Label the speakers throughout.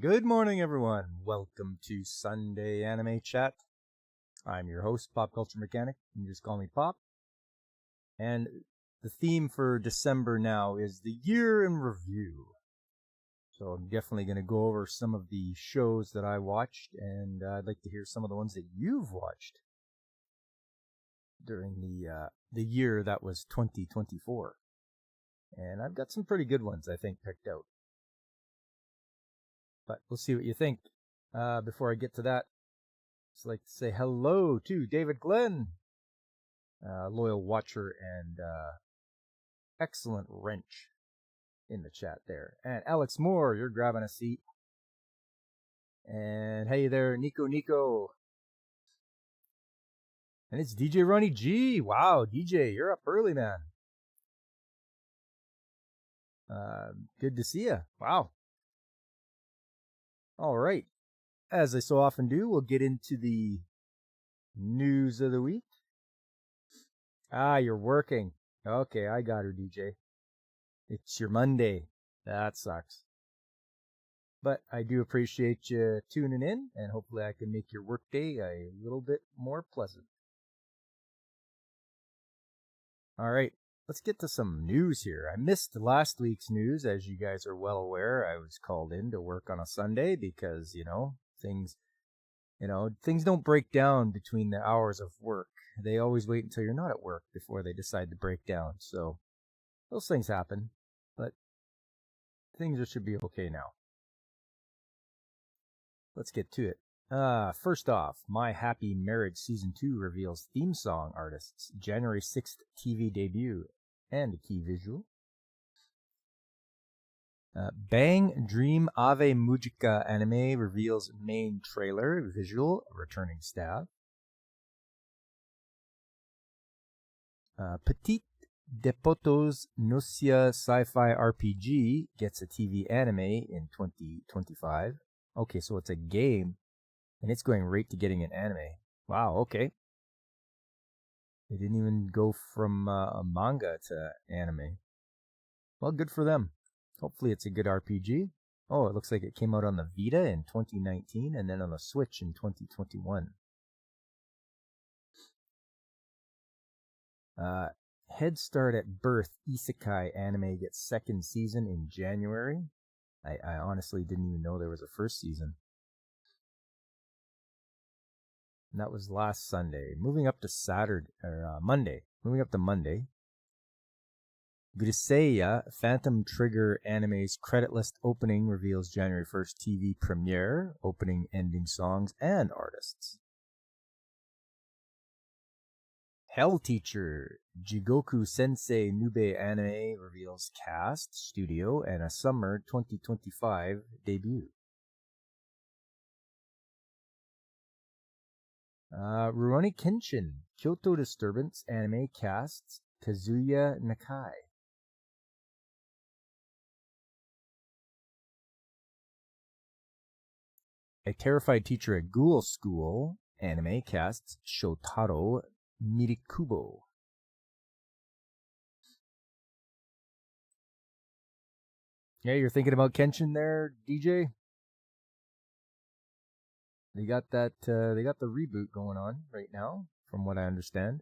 Speaker 1: Good morning, everyone. Welcome to Sunday Anime Chat. I'm your host, Pop Culture Mechanic. You can just call me Pop. And the theme for December now is the year in review. So I'm definitely going to go over some of the shows that I watched, and I'd like to hear some of the ones that you've watched during the year that was 2024. And I've got some pretty good ones, I think, picked out. But we'll see what you think. Before I get to that, I'd just like to say hello to David Glenn, loyal watcher and excellent wrench in the chat there. And Alex Moore, you're grabbing a seat. And hey there, Nico. And it's DJ Ronnie G. Wow, DJ, you're up early, man. Good to see you. Wow. All right. As I so often do, we'll get into the news of the week. You're working. Okay, I got her, DJ. It's your Monday. That sucks. But I do appreciate you tuning in, and hopefully I can make your workday a little bit more pleasant. All right, let's get to some news here. I missed last week's news, as you guys are well aware. I was called in to work on a Sunday because, things don't break down between the hours of work. They always wait until you're not at work before they decide to break down. So those things happen, but things should be okay now. Let's get to it. First off, My Happy Marriage Season 2 reveals theme song artists, January 6th TV debut, and a key visual. Bang Dream Ave Mujica anime reveals main trailer, visual, returning staff. Petite Depotos Nocia Sci-Fi RPG gets a TV anime in 2025. Okay, so it's a game, and it's going right to getting an anime. Wow, okay. They didn't even go from a manga to anime. Well, good for them. Hopefully it's a good RPG. Oh, it looks like it came out on the Vita in 2019 and then on the Switch in 2021. Head Start at Birth Isekai anime gets second season in January. I honestly didn't even know there was a first season. And that was last Sunday. Moving up to Monday. Moving up to Monday. Griseiya Phantom Trigger anime's credit list opening reveals January 1st TV premiere, opening, ending songs, and artists. Hell Teacher Jigoku Sensei Nube anime reveals cast, studio, and a summer 2025 debut. Rurouni Kenshin Kyoto Disturbance anime casts Kazuya Nakai. A Terrified Teacher at Ghoul School anime casts Shotaro Mirikubo. Yeah, you're thinking about Kenshin there, DJ? They got that. They got the reboot going on right now, from what I understand.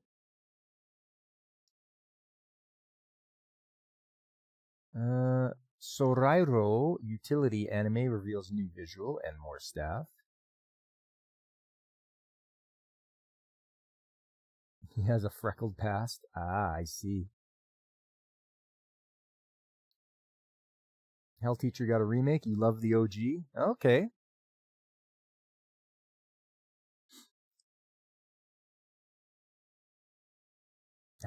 Speaker 1: Sorairo Utility anime reveals new visual and more staff. He has a freckled past. I see. Hell Teacher got a remake. You love the OG? Okay.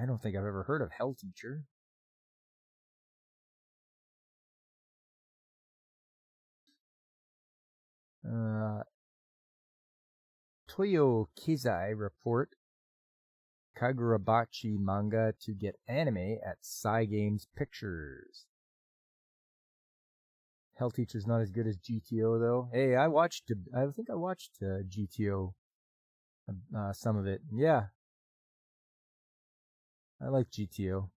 Speaker 1: I don't think I've ever heard of Hell Teacher. Toyo Kizai report Kagurabachi manga to get anime at Cygames Pictures. Hell Teacher's not as good as GTO though. Hey, I think I watched GTO, some of it. Yeah, I like GTO.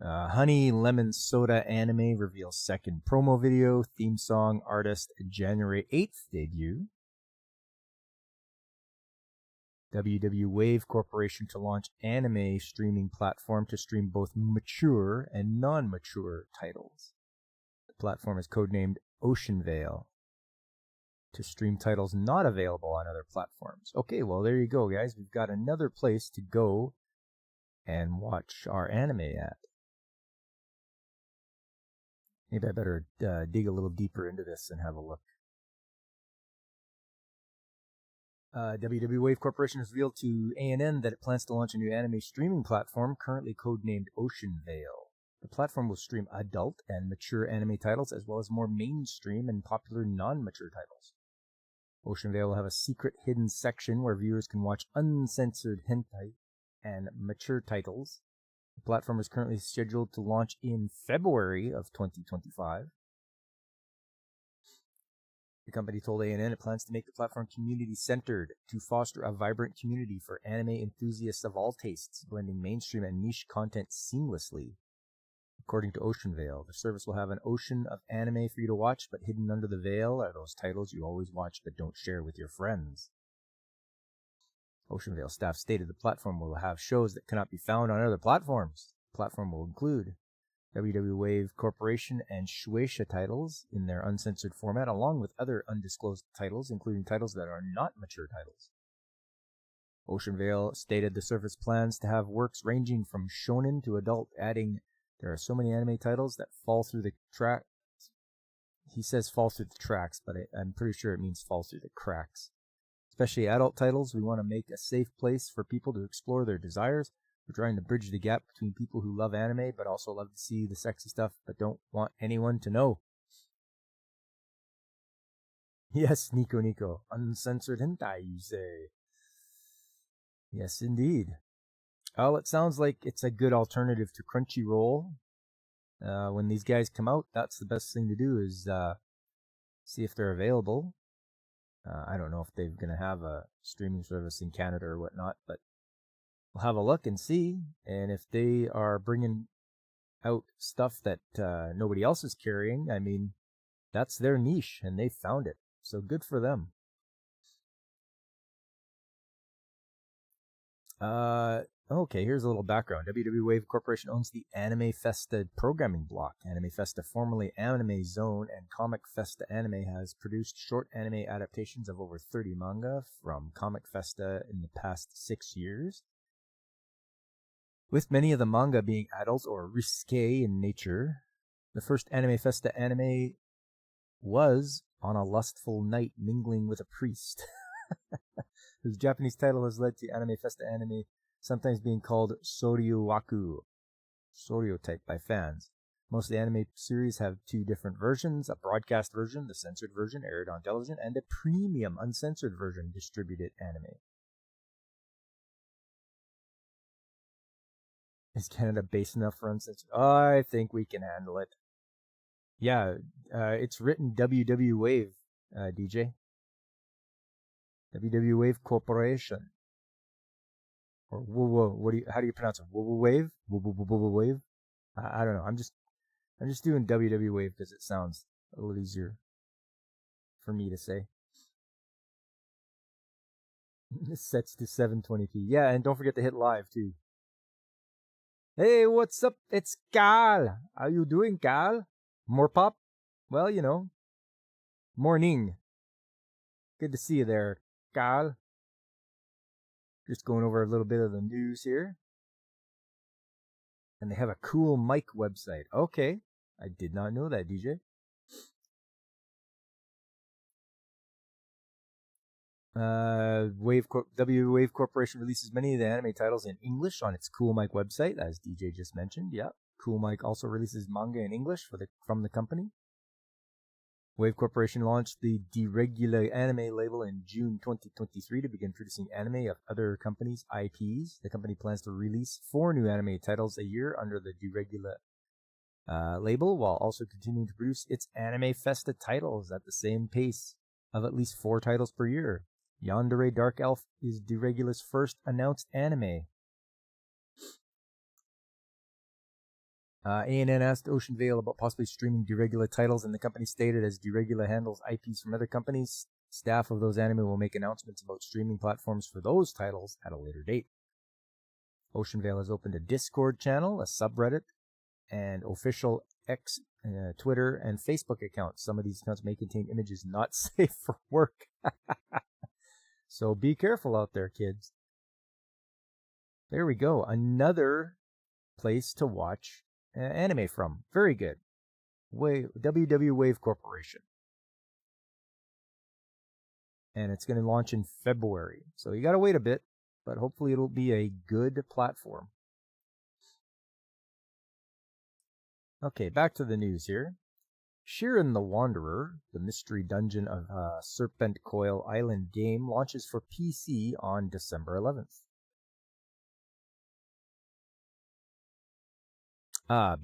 Speaker 1: Honey Lemon Soda Anime reveals second promo video, theme song, artist, January 8th debut. WW Wave Corporation to launch anime streaming platform to stream both mature and non-mature titles. The platform is codenamed Ocean Vale to stream titles not available on other platforms. Okay, well, there you go, guys. We've got another place to go and watch our anime at. Maybe I better dig a little deeper into this and have a look. WW Wave Corporation has revealed to ANN that it plans to launch a new anime streaming platform, currently codenamed Ocean Vale. The platform will stream adult and mature anime titles, as well as more mainstream and popular non-mature titles. Ocean Vale will have a secret hidden section where viewers can watch uncensored hentai and mature titles. The platform is currently scheduled to launch in February of 2025. The company told ANN it plans to make the platform community-centered to foster a vibrant community for anime enthusiasts of all tastes, blending mainstream and niche content seamlessly. According to Ocean Vale, the service will have an ocean of anime for you to watch, but hidden under the veil are those titles you always watch but don't share with your friends. Ocean Vale staff stated the platform will have shows that cannot be found on other platforms. The platform will include WW Wave Corporation and Shueisha titles in their uncensored format, along with other undisclosed titles, including titles that are not mature titles. Ocean Vale stated the service plans to have works ranging from shonen to adult, adding, "There are so many anime titles that fall through the tracks." He says fall through the tracks, but I'm pretty sure it means fall through the cracks. Especially adult titles, we want to make a safe place for people to explore their desires. We're trying to bridge the gap between people who love anime but also love to see the sexy stuff but don't want anyone to know. Yes, Nico. Uncensored hentai, you say. Yes, indeed. Well, it sounds like it's a good alternative to Crunchyroll. When these guys come out, that's the best thing to do is see if they're available. I don't know if they're going to have a streaming service in Canada or whatnot, but we'll have a look and see. And if they are bringing out stuff that nobody else is carrying, I mean, that's their niche and they found it. So good for them. Okay, here's a little background. WW Wave Corporation owns the Anime Festa programming block. Anime Festa, formerly Anime Zone, and Comic Festa Anime has produced short anime adaptations of over 30 manga from Comic Festa in the past 6 years. With many of the manga being adult or risque in nature, the first Anime Festa anime was On a Lustful Night Mingling with a Priest, whose Japanese title has led to Anime Festa anime sometimes being called Soryu-waku, Soryu type by fans. Most of the anime series have two different versions, a broadcast version, the censored version aired on television, and a premium uncensored version distributed anime. Is Canada base enough for uncensored? I think we can handle it. Yeah, it's written WW Wave, DJ. WW Wave Corporation. Or whoa, how do you pronounce it? Wave? Wave? I don't know. I'm just doing WW Wave because it sounds a little easier for me to say. This sets to 720p. Yeah, and don't forget to hit live too. Hey, what's up? It's Cal. How you doing, Cal? More pop? Well, you know. Morning. Good to see you there, Cal. Just going over a little bit of the news here. And they have a cool mic website. Okay. I did not know that, DJ. W Wave Corporation releases many of the anime titles in English on its Cool Mic website, as DJ just mentioned. Yeah. Cool Mic also releases manga in English from the company. Wave Corporation launched the Deregula anime label in June 2023 to begin producing anime of other companies' IPs. The company plans to release 4 new anime titles a year under the Deregula label, while also continuing to produce its Anime Festa titles at the same pace of at least 4 titles per year. Yandere Dark Elf is Deregula's first announced anime. ANN asked Ocean Vale about possibly streaming Deregula titles, and the company stated as Deregula handles IPs from other companies, staff of those anime will make announcements about streaming platforms for those titles at a later date. Ocean Vale has opened a Discord channel, a subreddit, and official X, Twitter, and Facebook accounts. Some of these accounts may contain images not safe for work. So be careful out there, kids. There we go. Another place to watch anime from. Very good. WW Wave Corporation. And it's going to launch in February. So you got to wait a bit, but hopefully it'll be a good platform. Okay, back to the news here. Shiren the Wanderer, the mystery dungeon of Serpent Coil Island game, launches for PC on December 11th.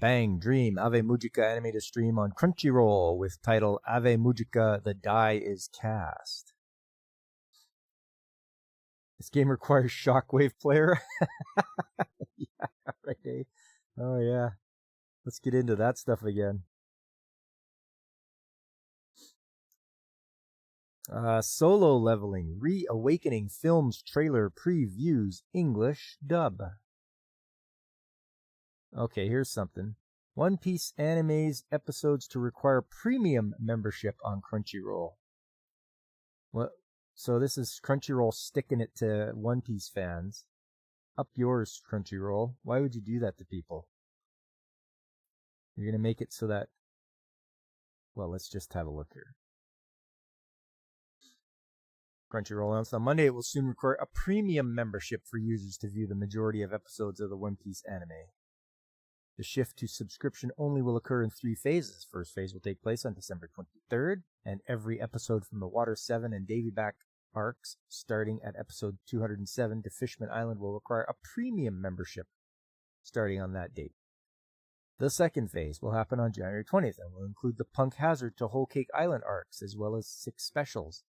Speaker 1: Bang Dream Ave Mujica anime to stream on Crunchyroll with title Ave Mujica The Die is Cast. This game requires Shockwave player. Yeah, right, Dave. Oh, yeah. Let's get into that stuff again. Solo Leveling Reawakening Films Trailer Previews English Dub. Okay, here's something. One Piece anime's episodes to require premium membership on Crunchyroll. What? So this is Crunchyroll sticking it to One Piece fans. Up yours, Crunchyroll. Why would you do that to people? You're going to make it so that... Well, let's just have a look here. Crunchyroll announced on Monday it will soon require a premium membership for users to view the majority of episodes of the One Piece anime. The shift to subscription only will occur in 3 phases. First phase will take place on December 23rd, and every episode from the Water 7 and Davy Back arcs, starting at episode 207 to Fishman Island, will require a premium membership starting on that date. The second phase will happen on January 20th and will include the Punk Hazard to Whole Cake Island arcs, as well as 6 specials.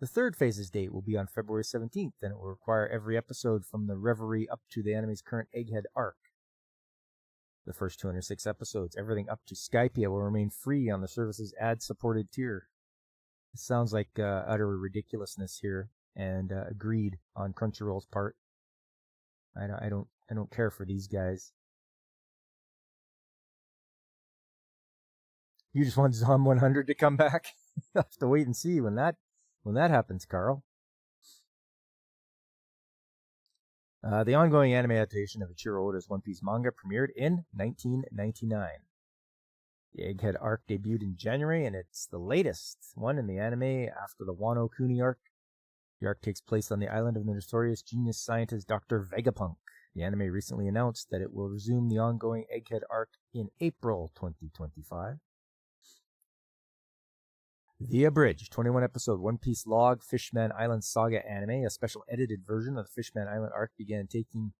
Speaker 1: The third phase's date will be on February 17th, and it will require every episode from the Reverie up to the anime's current Egghead arc. The first 206 episodes, everything up to Skypiea, will remain free on the service's ad-supported tier. It sounds like utter ridiculousness here, and greed on Crunchyroll's part. I don't care for these guys. You just want Zom 100 to come back? You'll have to wait and see when that happens, Carl. The ongoing anime adaptation of Ichiro Oda's One Piece manga premiered in 1999. The Egghead arc debuted in January, and it's the latest one in the anime after the Wano Kuni arc. The arc takes place on the island of the notorious genius scientist Dr. Vegapunk. The anime recently announced that it will resume the ongoing Egghead arc in April 2025. The Abridged 21-episode One Piece Log Fishman Island Saga anime, a special edited version of the Fishman Island arc, began taking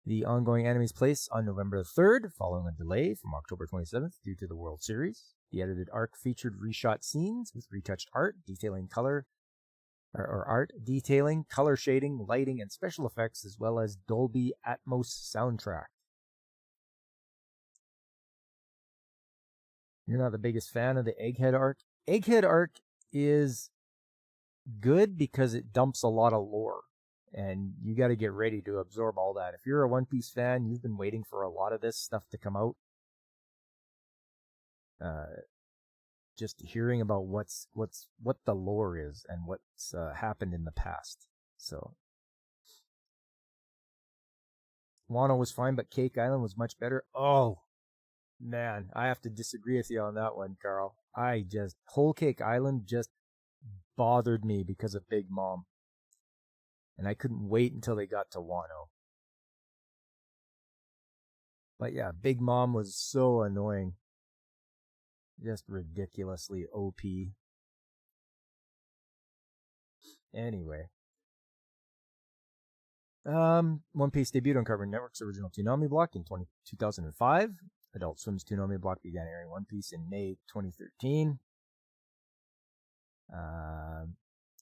Speaker 1: the ongoing anime's place on November 3rd, following a delay from October 27th due to the World Series. The edited arc featured reshot scenes with retouched art, detailing color shading, lighting, and special effects, as well as Dolby Atmos soundtrack. You're not the biggest fan of the Egghead arc? Egghead arc is good because it dumps a lot of lore, and you got to get ready to absorb all that. If you're a One Piece fan, you've been waiting for a lot of this stuff to come out. Just hearing about what the lore is and what's happened in the past. So Wano was fine, but Cake Island was much better. Oh man, I have to disagree with you on that one, Carl. Whole Cake Island just bothered me because of Big Mom. And I couldn't wait until they got to Wano. But yeah, Big Mom was so annoying. Just ridiculously OP. Anyway. One Piece debuted on Cartoon Network's original Toonami block in 2005. Adult Swim's Toonami block began airing One Piece in May 2013.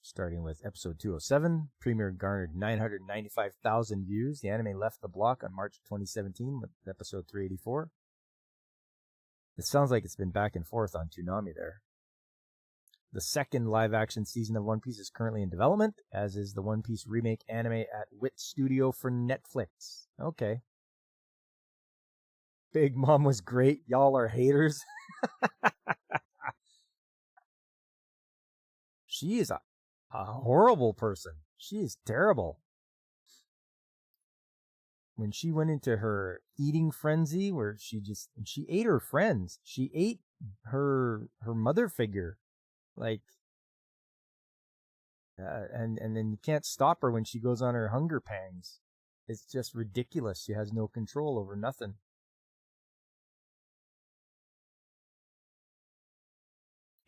Speaker 1: starting with episode 207. Premiere garnered 995,000 views. The anime left the block on March 2017 with episode 384. It sounds like it's been back and forth on Toonami there. The second live-action season of One Piece is currently in development, as is the One Piece remake anime at Wit Studio for Netflix. Okay. Big Mom was great. Y'all are haters. She is a horrible person. She is terrible. When she went into her eating frenzy, where she ate her friends. She ate her mother figure. Like, and then you can't stop her when she goes on her hunger pangs. It's just ridiculous. She has no control over nothing.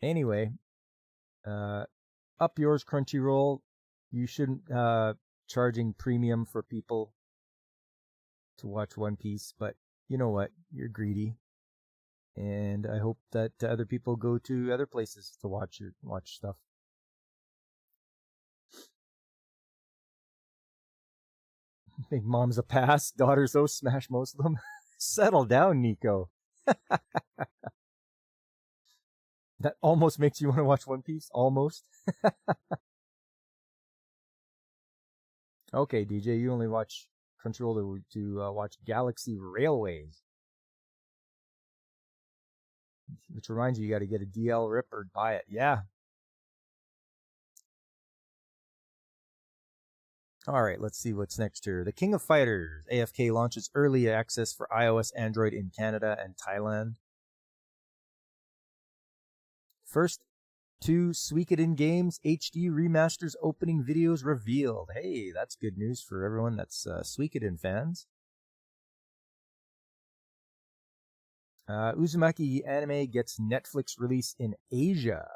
Speaker 1: Anyway, up yours, Crunchyroll. You shouldn't charging premium for people to watch One Piece, but you know what? You're greedy. And I hope that other people go to other places to watch stuff. Big Mom's a pass, daughter's so smash most of them. Settle down, Nico. That almost makes you want to watch One Piece. Almost. Okay, DJ, you only watch Crunchyroll to watch Galaxy Railways. Which reminds you got to get a DL rip or buy it. Yeah. All right, let's see what's next here. The King of Fighters. AFK launches early access for iOS, Android in Canada and Thailand. First, 2 Suikoden games HD remasters opening videos revealed. Hey, that's good news for everyone that's Suikoden fans. Uzumaki anime gets Netflix release in Asia.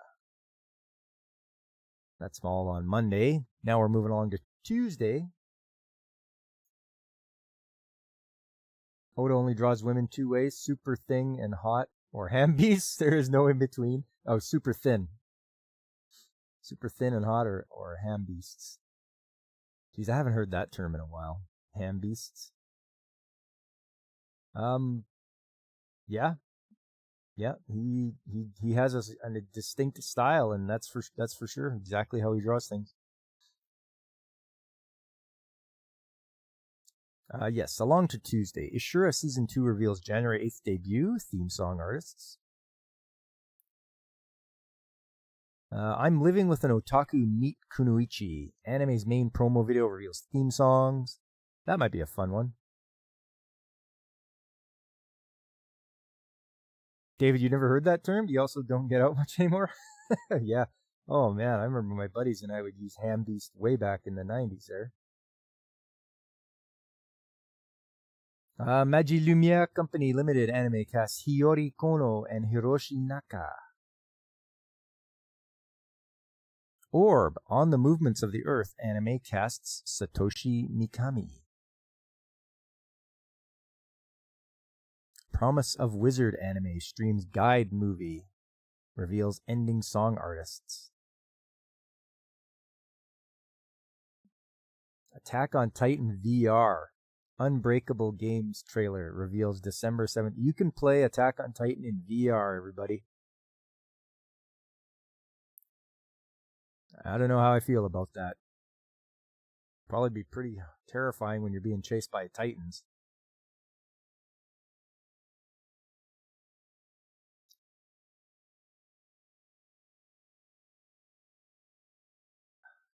Speaker 1: That's all on Monday. Now we're moving along to Tuesday. Oda only draws women 2 ways, super thin and hot, or ham beasts. There is no in between. Oh, super thin. Super thin and hot, or ham beasts. Geez, I haven't heard that term in a while. Ham beasts. Yeah. Yeah, he has a distinct style, and that's for sure. Exactly how he draws things. Yes, along to Tuesday. Ishura Season 2 reveals January 8th debut, theme song artists. I'm Living with an Otaku Meet Kunoichi. Anime's main promo video reveals theme songs. That might be a fun one. David, you never heard that term? You also don't get out much anymore? Yeah. Oh, man, I remember my buddies and I would use ham beast way back in the 90s there. Magi Lumiere Company Limited anime cast Hiyori Kono and Hiroshi Naka. Orb, On the Movements of the Earth anime casts Satoshi Mikami. Promise of Wizard anime streams guide movie. Reveals ending song artists. Attack on Titan VR. Unbreakable Games trailer reveals December 7th. You can play Attack on Titan in VR, everybody. I don't know how I feel about that. Probably be pretty terrifying when you're being chased by titans.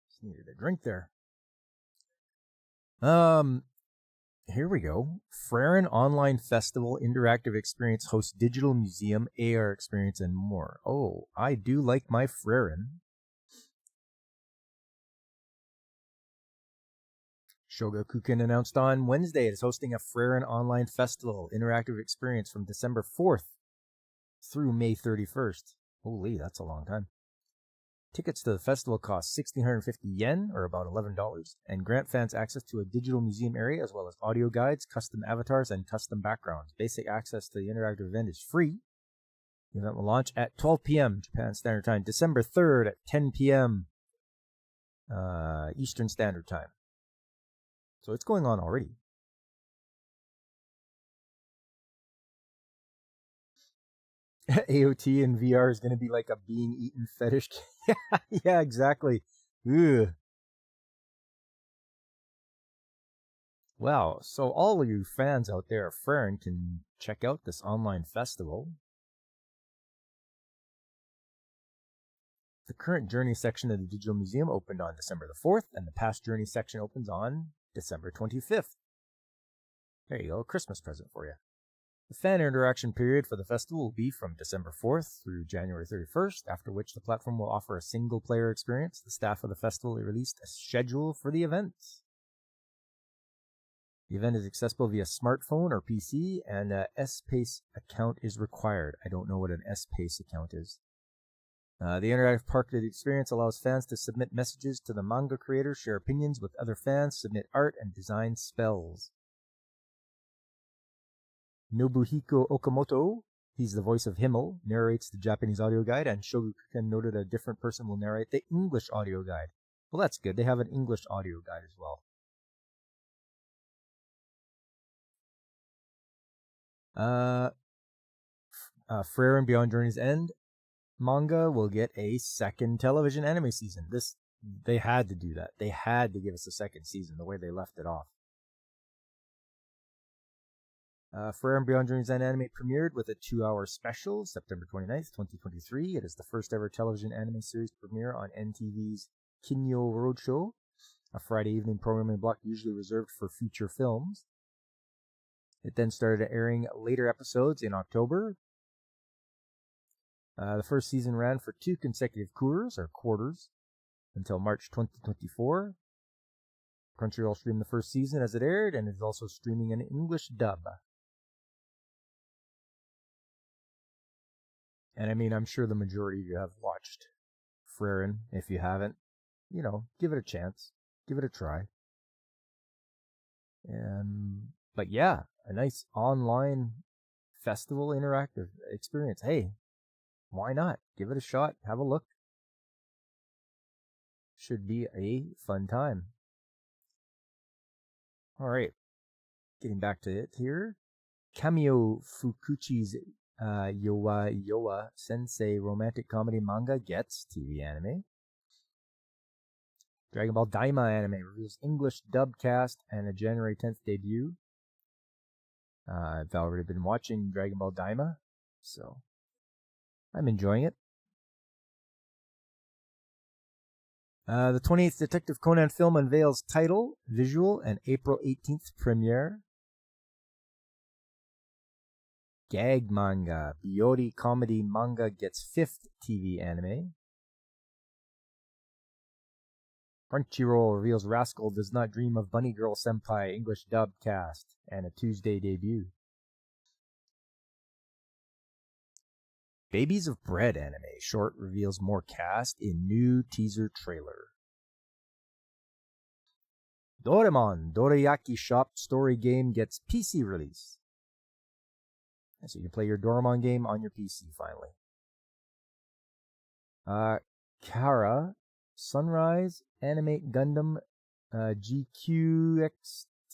Speaker 1: Just needed a drink there. Here we go. Freren Online Festival Interactive Experience hosts digital museum, AR experience, and more. Oh, I do like my Freren. Shogakukan announced on Wednesday it is hosting a Freren Online Festival Interactive Experience from December 4th through May 31st. Holy, that's a long time. Tickets to the festival cost 1,650 yen, or about $11, and grant fans access to a digital museum area as well as audio guides, custom avatars, and custom backgrounds. Basic access to the interactive event is free. The event will launch at 12 p.m. Japan Standard Time, December 3rd at 10 p.m. Eastern Standard Time. So it's going on already. AOT in VR is going to be like a being eaten fetish. Yeah, exactly. Ugh. Well, so all of you fans out there of Freren can check out this online festival. The current Journey section of the Digital Museum opened on December the 4th, and the past Journey section opens on December 25th. There you go, a Christmas present for you. The fan interaction period for the festival will be from December 4th through January 31st, after which the platform will offer a single-player experience. The staff of the festival released a schedule for the event. The event is accessible via smartphone or PC, and an S-Pace account is required. I don't know what an S-Pace account is. The interactive part of the experience allows fans to submit messages to the manga creator, share opinions with other fans, submit art, and design spells. Nobuhiko Okamoto, he's the voice of Himmel, narrates the Japanese audio guide, and Shogakukan noted a different person will narrate the English audio guide. Well, that's good. They have an English audio guide as well. Freren Beyond Journey's End manga will get a second television anime season. They had to do that. They had to give us a second season the way they left it off. Freren Beyond Journey's End anime premiered with a 2-hour special September 29th, 2023. It is the first ever television anime series premiere on NTV's Kinyo Roadshow, a Friday evening programming block usually reserved for feature films. It then started airing later episodes in October. The first season ran for 2 consecutive quarters until March 2024. Crunchyroll streamed the first season as it aired and is also streaming an English dub. And I mean, I'm sure the majority of you have watched Freren. If you haven't, give it a chance. Give it a try. But yeah, a nice online festival interactive experience. Hey, why not? Give it a shot. Have a look. Should be a fun time. All right. Getting back to it here. Kamio Fukuchi's Yowa Yowa Sensei romantic comedy manga gets TV anime. Dragon Ball Daima anime reveals English dub cast and a January 10th debut. I've already been watching Dragon Ball Daima, so I'm enjoying it. The 28th Detective Conan film unveils title, visual, and April 18th premiere. Gag manga, Biyori comedy manga gets 5th TV anime. Crunchyroll reveals Rascal Does Not Dream of Bunny Girl Senpai English dub cast and a Tuesday debut. Babies of Bread anime short reveals more cast in new teaser trailer. Doraemon Dorayaki Shop story game gets PC release. So you can play your Doraemon game on your PC finally. Kara Sunrise Animate Gundam GQX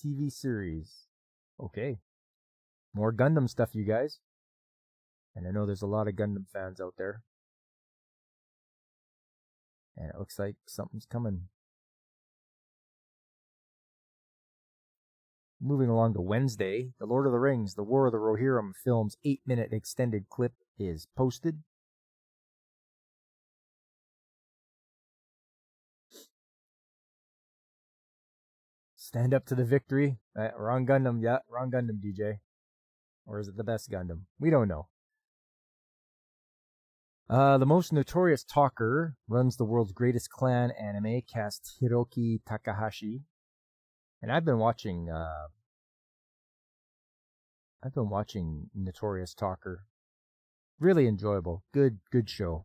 Speaker 1: TV series. Okay. More Gundam stuff, you guys. And I know there's a lot of Gundam fans out there. And it looks like something's coming. Moving along to Wednesday, The Lord of the Rings, The War of the Rohirrim film's 8-minute extended clip is posted. Stand up to the victory. Wrong Gundam, yeah, wrong Gundam, DJ. Or is it the best Gundam? We don't know. The most notorious talker runs the world's greatest clan anime, cast Hiroki Takahashi. And I've been watching Notorious Talker. Really enjoyable. Good show.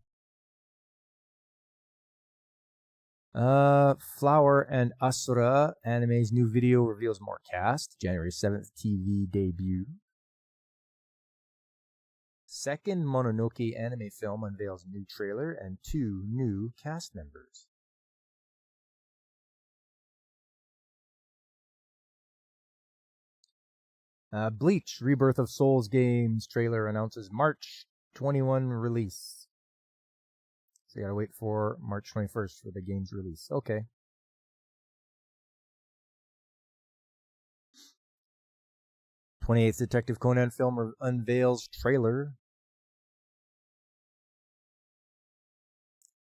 Speaker 1: Flower and Asura anime's new video reveals more cast. January 7th TV debut. Second Mononoke anime film unveils new trailer and 2 new cast members. Bleach, Rebirth of Souls Games trailer announces March 21 release. So you gotta wait for March 21st for the game's release. Okay. '28th Detective Conan film unveils trailer.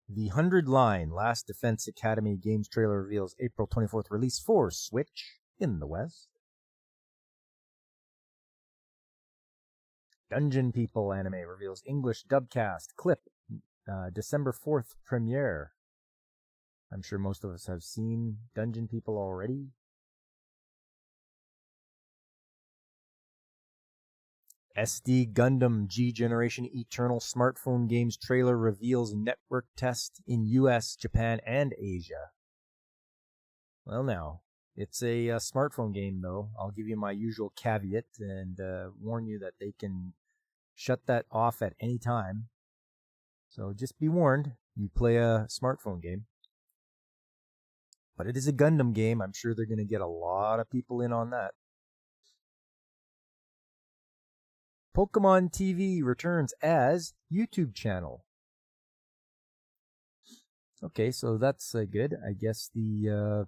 Speaker 1: The 100 Line Last Defense Academy games trailer reveals April 24th release for Switch in the West. Dungeon People anime reveals English dubcast clip. December 4th premiere. I'm sure most of us have seen Dungeon People already. SD Gundam G Generation Eternal smartphone games trailer reveals network test in US, Japan, and Asia. Well, now, it's a smartphone game, though. I'll give you my usual caveat and warn you that they can shut that off at any time. So just be warned, you play a smartphone game. But it is a Gundam game. I'm sure they're going to get a lot of people in on that. Pokemon TV returns as YouTube channel. Okay, so that's good. I guess the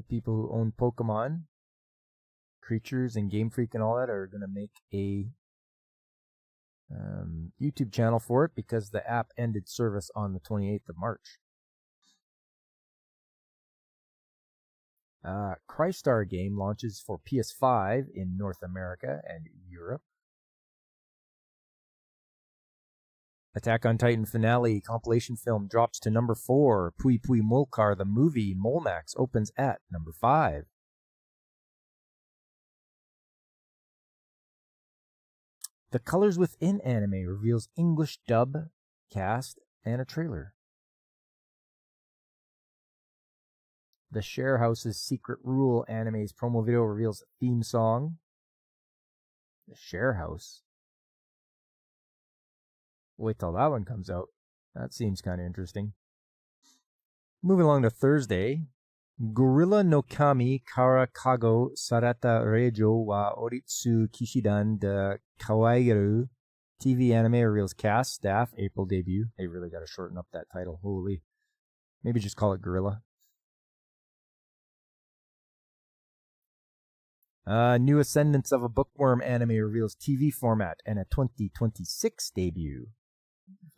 Speaker 1: people who own Pokemon, Creatures and Game Freak and all that are going to make a YouTube channel for it because the app ended service on the 28th of March. Crystar game launches for PS5 in North America and Europe. Attack on Titan finale compilation film drops to number 4. Pui Pui Molcar, the movie Molmax, opens at number 5. The Colors Within anime reveals English dub, cast, and a trailer. The Share House's Secret Rule anime's promo video reveals a theme song. The Share House. Wait till that one comes out. That seems kind of interesting. Moving along to Thursday. Gorilla no Kami Kara Kago Sarata Reijo wa Oritsu Kishidan de Kawaigeru TV anime reveals cast, staff, April debut. They really got to shorten up that title. Holy. Maybe just call it Gorilla. New Ascendance of a Bookworm anime reveals TV format and a 2026 debut.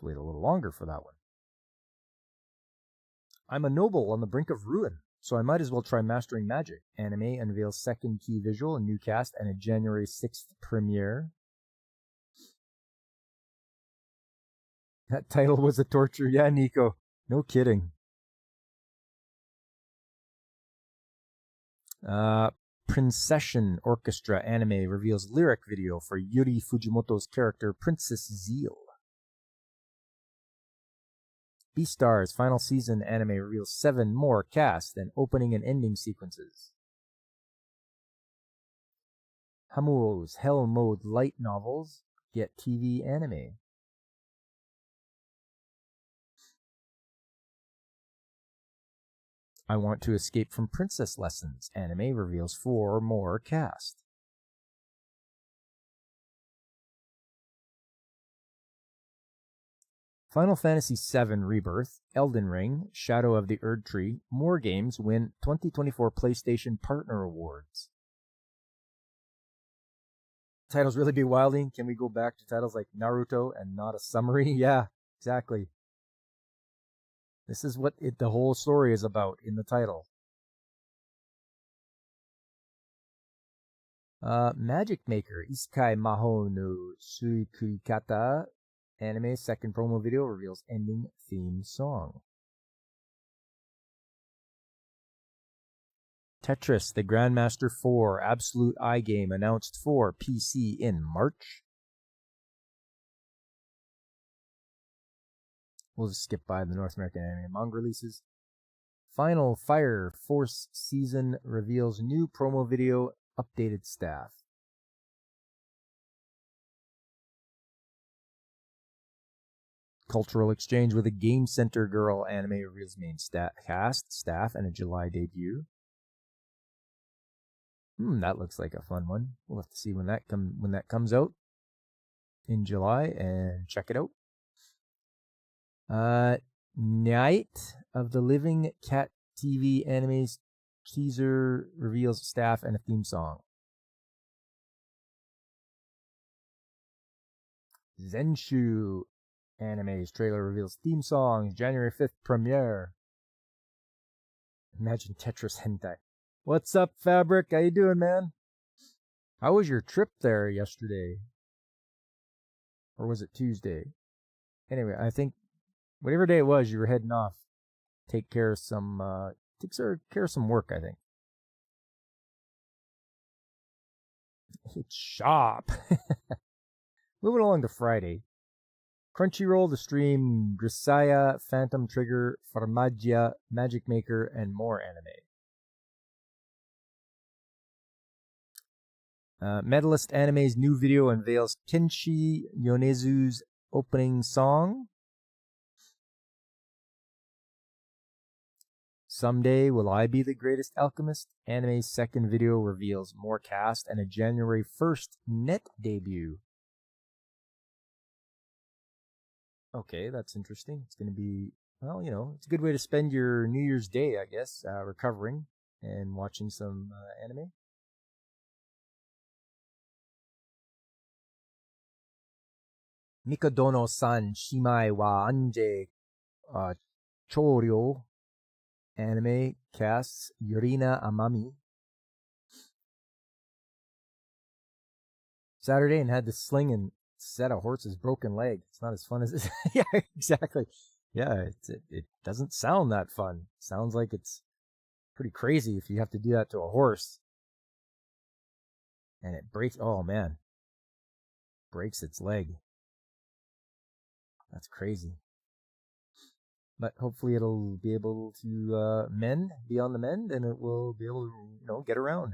Speaker 1: Wait a little longer for that one. I'm a noble on the brink of ruin, so I might as well try mastering magic. Anime unveils second key visual, a new cast, and a January 6th premiere. That title was a torture. Yeah, Nico. No kidding. Princession Orchestra anime reveals lyric video for Yuri Fujimoto's character Princess Zeal. Beastars final season anime reveals 7 more cast and opening and ending sequences. Hamuo's Hell Mode light novels get TV anime. I Want to Escape from Princess Lessons anime reveals 4 more cast. Final Fantasy VII Rebirth, Elden Ring, Shadow of the Erdtree, more games win 2024 PlayStation Partner Awards. Titles really be wilding. Can we go back to titles like Naruto and not a summary? Yeah, exactly. This is what the whole story is about in the title. Magic Maker Isekai Maho no Suikukata anime second promo video reveals ending theme song. Tetris the Grandmaster 4 Absolute Eye game announced for PC in March. We'll just skip by the North American anime and manga releases. Final Fire Force season reveals new promo video, updated staff. Cultural Exchange with a Game Center Girl anime reveals main cast, staff, and a July debut. That looks like a fun one. We'll have to see when that comes out in July and check it out. Night of the Living Cat TV anime's teaser reveals staff and a theme song. Zenshu anime's trailer reveals theme songs, January 5th premiere. Imagine Tetris hentai. What's up, Fabric? How you doing, man? How was your trip there yesterday? Or was it Tuesday? Anyway, I think whatever day it was, you were heading off. Take care of some work, I think. It's shop. Moving along to Friday. Crunchyroll to stream Grisaya, Phantom Trigger, Farmagia, Magic Maker, and more anime. Medalist Anime's new video unveils Kenshi Yonezu's opening song. Someday Will I Be the Greatest Alchemist? Anime's second video reveals more cast and a January 1st net debut. Okay, that's interesting. It's going to be, well, it's a good way to spend your New Year's Day, I guess, recovering and watching some anime. Mikadono-san Shimai wa Anje Choryo anime casts Yurina Amami. Saturday and had to sling and set a horse's broken leg. It's not as fun as it. Yeah, exactly. Yeah, it doesn't sound that fun. Sounds like it's pretty crazy if you have to do that to a horse. And it breaks. Oh man, breaks its leg. That's crazy. But hopefully it'll be able to be on the mend, and it will be able to, get around.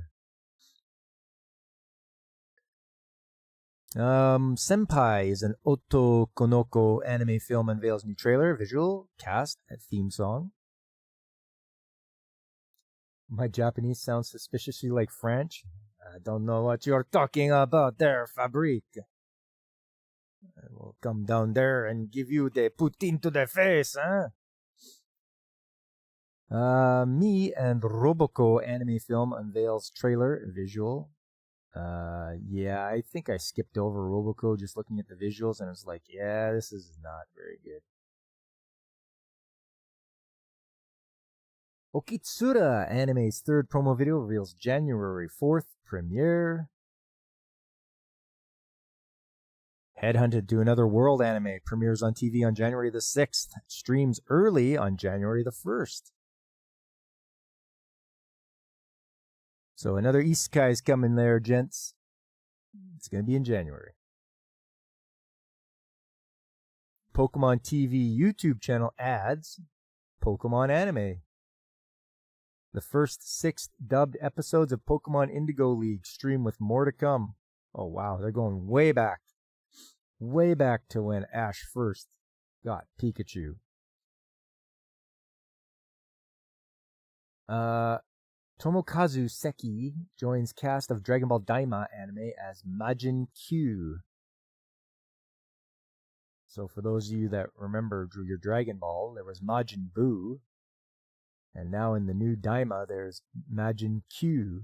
Speaker 1: Senpai is an Otokonoko anime film, unveils new trailer, visual, cast, and theme song. My Japanese sounds suspiciously like French. I don't know what you're talking about there, Fabric. I will come down there and give you the poutine to the face, huh? Me and Roboko anime film unveils trailer, visual. Yeah, I think I skipped over Roboko just looking at the visuals, and I was like, yeah, this is not very good. Okitsura anime's third promo video reveals January 4th premiere. Headhunted to Another World anime premieres on TV on January the 6th. Streams early on January the 1st. So another isekai's coming there, gents. It's going to be in January. Pokemon TV YouTube channel adds Pokemon anime. The first 6 dubbed episodes of Pokemon Indigo League stream with more to come. Oh wow, they're going way back. Way back to when Ash first got Pikachu. Tomokazu Seki joins cast of Dragon Ball Daima anime as Majin Q. So for those of you that remember your Dragon Ball, there was Majin Buu. And now in the new Daima, there's Majin Q.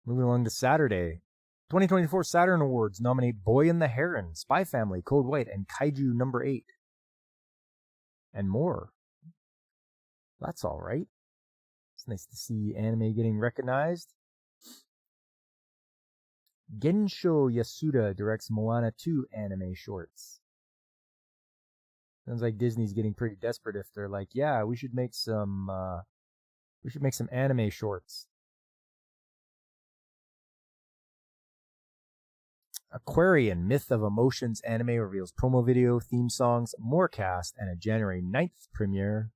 Speaker 1: Moving along to Saturday. 2024 Saturn Awards nominate Boy and the Heron, Spy Family, Code White, and Kaiju number 8. And more. That's all right. It's nice to see anime getting recognized. Gensho Yasuda directs Moana 2 anime shorts. Sounds like Disney's getting pretty desperate if they're like, yeah, we should make some anime shorts. Aquarian Myth of Emotions anime reveals promo video, theme songs, more cast, and a January 9th premiere.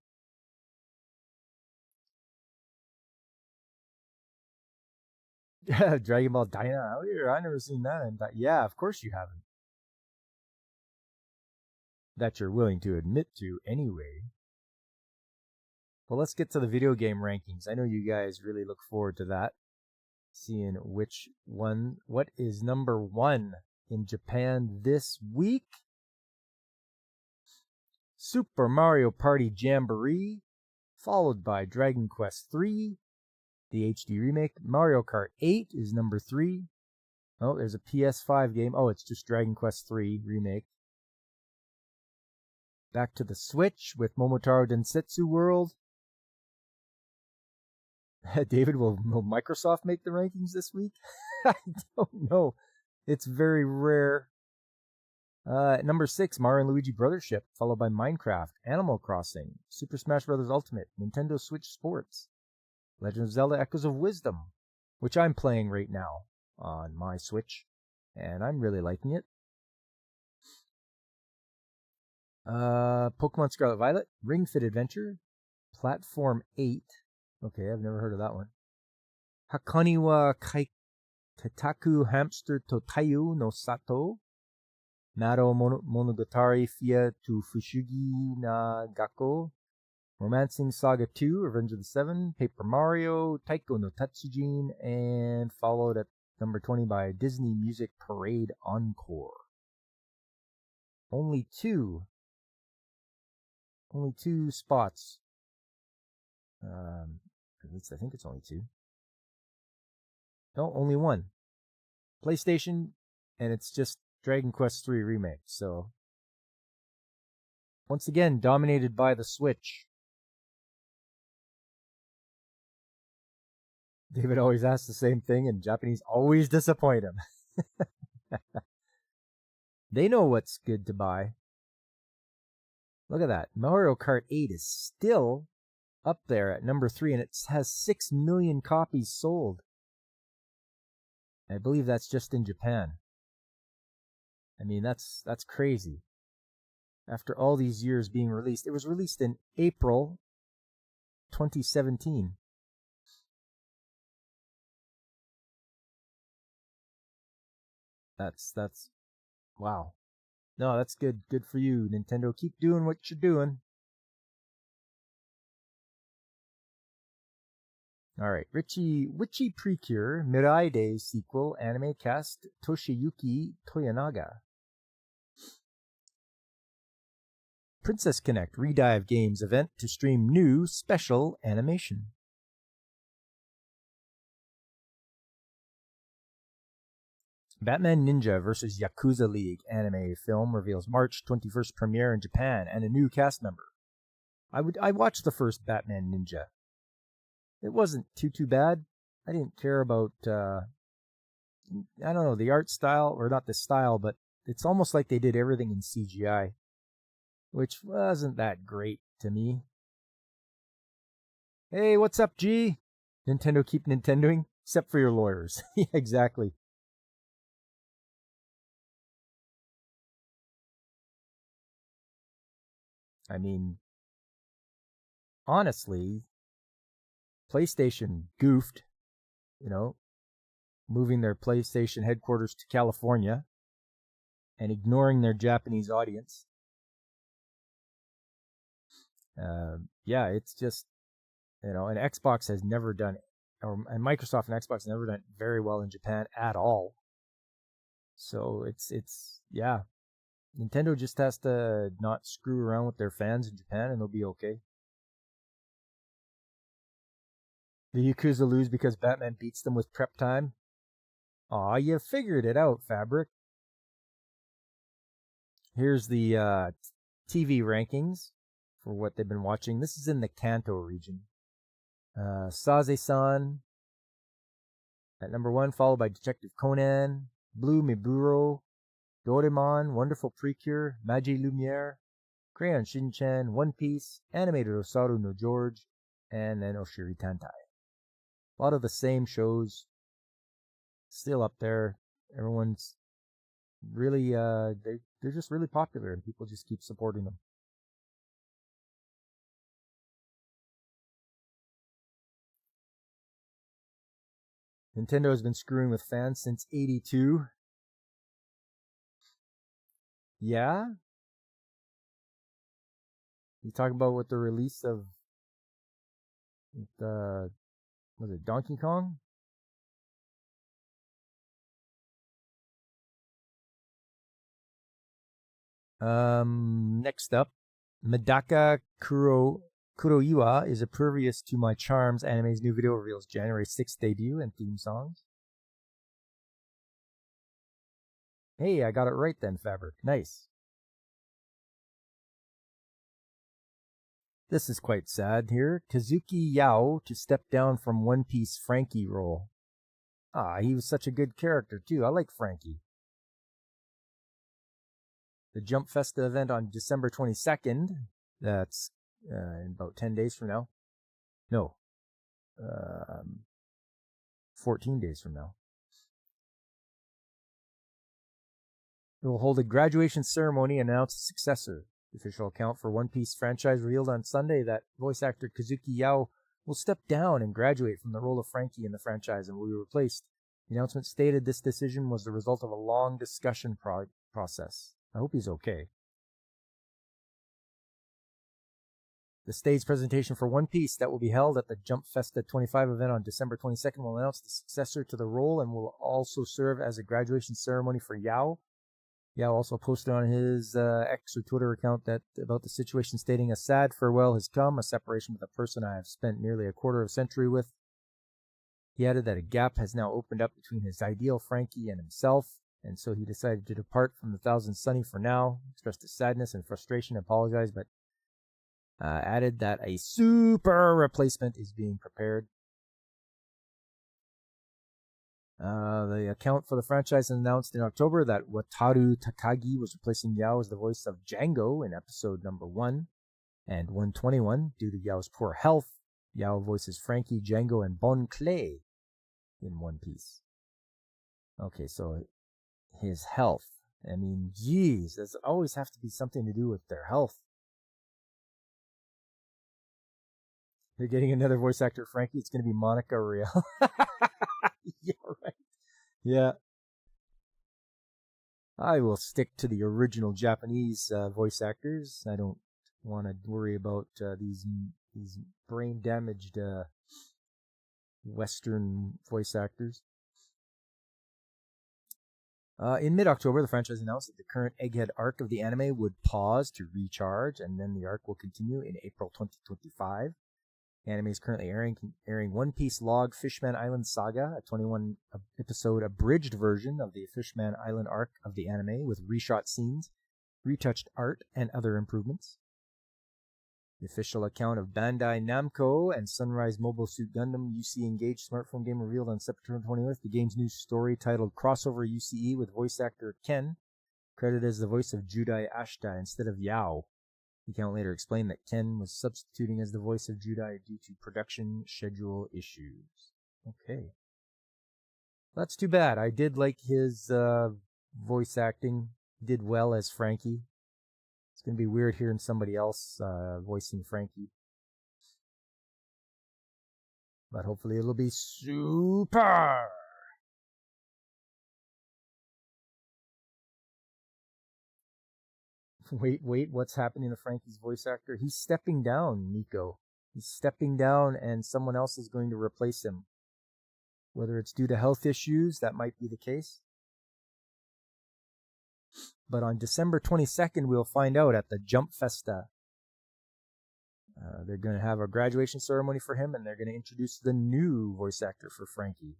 Speaker 1: Dragon Ball Dyna. I've never seen that. Yeah, of course you haven't. That you're willing to admit to anyway. Well, let's get to the video game rankings. I know you guys really look forward to that. Seeing what is number 1 in Japan this week. Super Mario Party Jamboree, followed by Dragon Quest III, the HD remake. Mario Kart 8 is number 3. Oh, there's a PS5 game. Oh, it's just Dragon Quest III remake. Back to the Switch with Momotaro Densetsu World. David, will Microsoft make the rankings this week? I don't know. It's very rare. Number 6, Mario and Luigi Brothership, followed by Minecraft, Animal Crossing, Super Smash Bros. Ultimate, Nintendo Switch Sports, Legend of Zelda Echoes of Wisdom, which I'm playing right now on my Switch, and I'm really liking it. Pokemon Scarlet Violet, Ring Fit Adventure, Platform 8. Okay, I've never heard of that one. Hakani wa Kaitaku Hamster to Taiyu no Sato, Naro Monogatari Fia to Fushugi na Gakko, Romancing Saga 2, Revenge of the Seven, Paper Mario, Taiko no Tatsujin, and followed at number 20 by Disney Music Parade Encore. Only two spots. At least I think it's only 2. No, only 1. PlayStation, and it's just Dragon Quest III Remake. So, once again, dominated by the Switch. David always asks the same thing, and Japanese always disappoint him. They know what's good to buy. Look at that. Mario Kart 8 is still up there at number 3, and it has 6 million copies sold. I believe that's just in Japan. I mean, that's crazy. After all these years being released, it was released in April 2017. That's wow. No, that's good. Good for you, Nintendo. Keep doing what you're doing. All right, Witchy Precure, Mirai Days sequel, anime cast Toshiyuki Toyonaga. Princess Connect Redive Games event to stream new special animation. Batman Ninja vs. Yakuza League anime film reveals March 21st premiere in Japan and a new cast member. I watched the first Batman Ninja. It wasn't too bad. I didn't care about, I don't know, the art style, or not the style, but it's almost like they did everything in CGI, which wasn't that great to me. Hey, what's up, G? Nintendo keep Nintendoing, except for your lawyers. Yeah, exactly. I mean, honestly, PlayStation goofed, moving their PlayStation headquarters to California and ignoring their Japanese audience. Yeah, it's just, and Xbox has never done, and Microsoft and Xbox have never done very well in Japan at all. So it's yeah. Nintendo just has to not screw around with their fans in Japan and they'll be okay. The Yakuza lose because Batman beats them with prep time. Aw, you figured it out, Fabric. Here's the TV rankings for what they've been watching. This is in the Kanto region. Saze-san at number 1, followed by Detective Conan, Blue Miburo, Doraemon, Wonderful Precure, Magie Lumiere, Crayon Shinchan, One Piece, Animated Osaru no George, and then Oshiri Tantai. A lot of the same shows still up there. Everyone's really, they're just really popular, and people just keep supporting them. Nintendo has been screwing with fans since '82. Yeah? You talk about with the release of Was it Donkey Kong? Next up, Medaka Kuroiwa is impervious to my charms. Anime's new video reveals January 6th debut and theme songs. Hey, I got it right then, Fabric. Nice. This is quite sad here. Kazuki Yao to step down from One Piece Frankie role. Ah, he was such a good character too. I like Frankie. The Jump Festa event on December 22nd. That's in about 10 days from now. No. 14 days from now. It will hold a graduation ceremony and announce a successor. The official account for One Piece franchise revealed on Sunday that voice actor Kazuki Yao will step down and graduate from the role of Frankie in the franchise and will be replaced. The announcement stated this decision was the result of a long discussion process. I hope he's okay. The stage presentation for One Piece that will be held at the Jump Festa 25 event on December 22nd will announce the successor to the role and will also serve as a graduation ceremony for Yao. Yao also posted on his X or Twitter account about the situation, stating, "A sad farewell has come, a separation with a person I have spent nearly a quarter of a century with." He added that a gap has now opened up between his ideal Frankie and himself, and so he decided to depart from the Thousand Sunny for now. Expressed his sadness and frustration, apologized, but added that a super replacement is being prepared. The account for the franchise announced in October that Wataru Takagi was replacing Yao as the voice of Django in episode number 1 and 121. Due to Yao's poor health, Yao voices Frankie, Django, and Bon Clay in One Piece. Okay, so his health. I mean, geez, does it always have to be something to do with their health? They're getting another voice actor, Frankie. It's going to be Monica Rial. Yeah, right. Yeah. I will stick to the original Japanese voice actors. I don't want to worry about these brain-damaged Western voice actors. In mid-October, the franchise announced that the current Egghead arc of the anime would pause to recharge, and then the arc will continue in April 2025. The anime is currently airing One Piece Log Fishman Island Saga, a 21-episode abridged version of the Fishman Island arc of the anime with reshot scenes, retouched art, and other improvements. The official account of Bandai Namco and Sunrise Mobile Suit Gundam UC Engage smartphone game revealed on September 20th the game's new story titled Crossover UCE with voice actor Ken, credited as the voice of Judai Ashita instead of Yao. The account later explained that Ken was substituting as the voice of Judai due to production schedule issues. Okay. That's too bad. I did like his voice acting. He did well as Frankie. It's going to be weird hearing somebody else voicing Frankie. But hopefully it'll be super! Wait, what's happening to Frankie's voice actor? He's stepping down, Nico. He's stepping down and someone else is going to replace him. Whether it's due to health issues, that might be the case. But on December 22nd, we'll find out at the Jump Festa. They're going to have a graduation ceremony for him, and they're going to introduce the new voice actor for Frankie.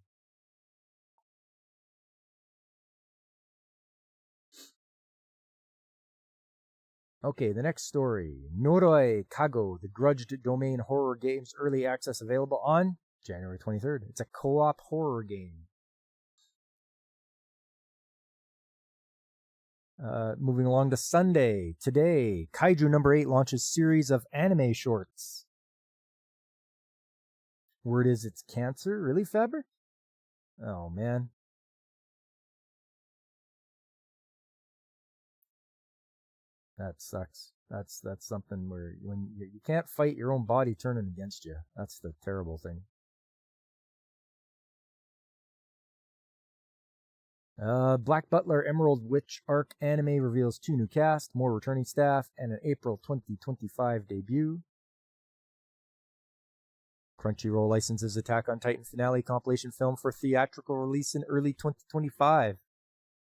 Speaker 1: Okay, the next story. Noroi Kago, the Grudged Domain horror game's early access available on January 23rd. It's a co-op horror game. Moving along to Sunday. Today, Kaiju number 8 launches series of anime shorts. Word is it's cancer? Really, Fabric? Oh, man. That sucks. That's something where when you can't fight your own body turning against you. That's the terrible thing. Black Butler Emerald Witch Arc anime reveals 2 new cast, more returning staff, and an April 2025 debut. Crunchyroll licenses Attack on Titan finale compilation film for theatrical release in early 2025.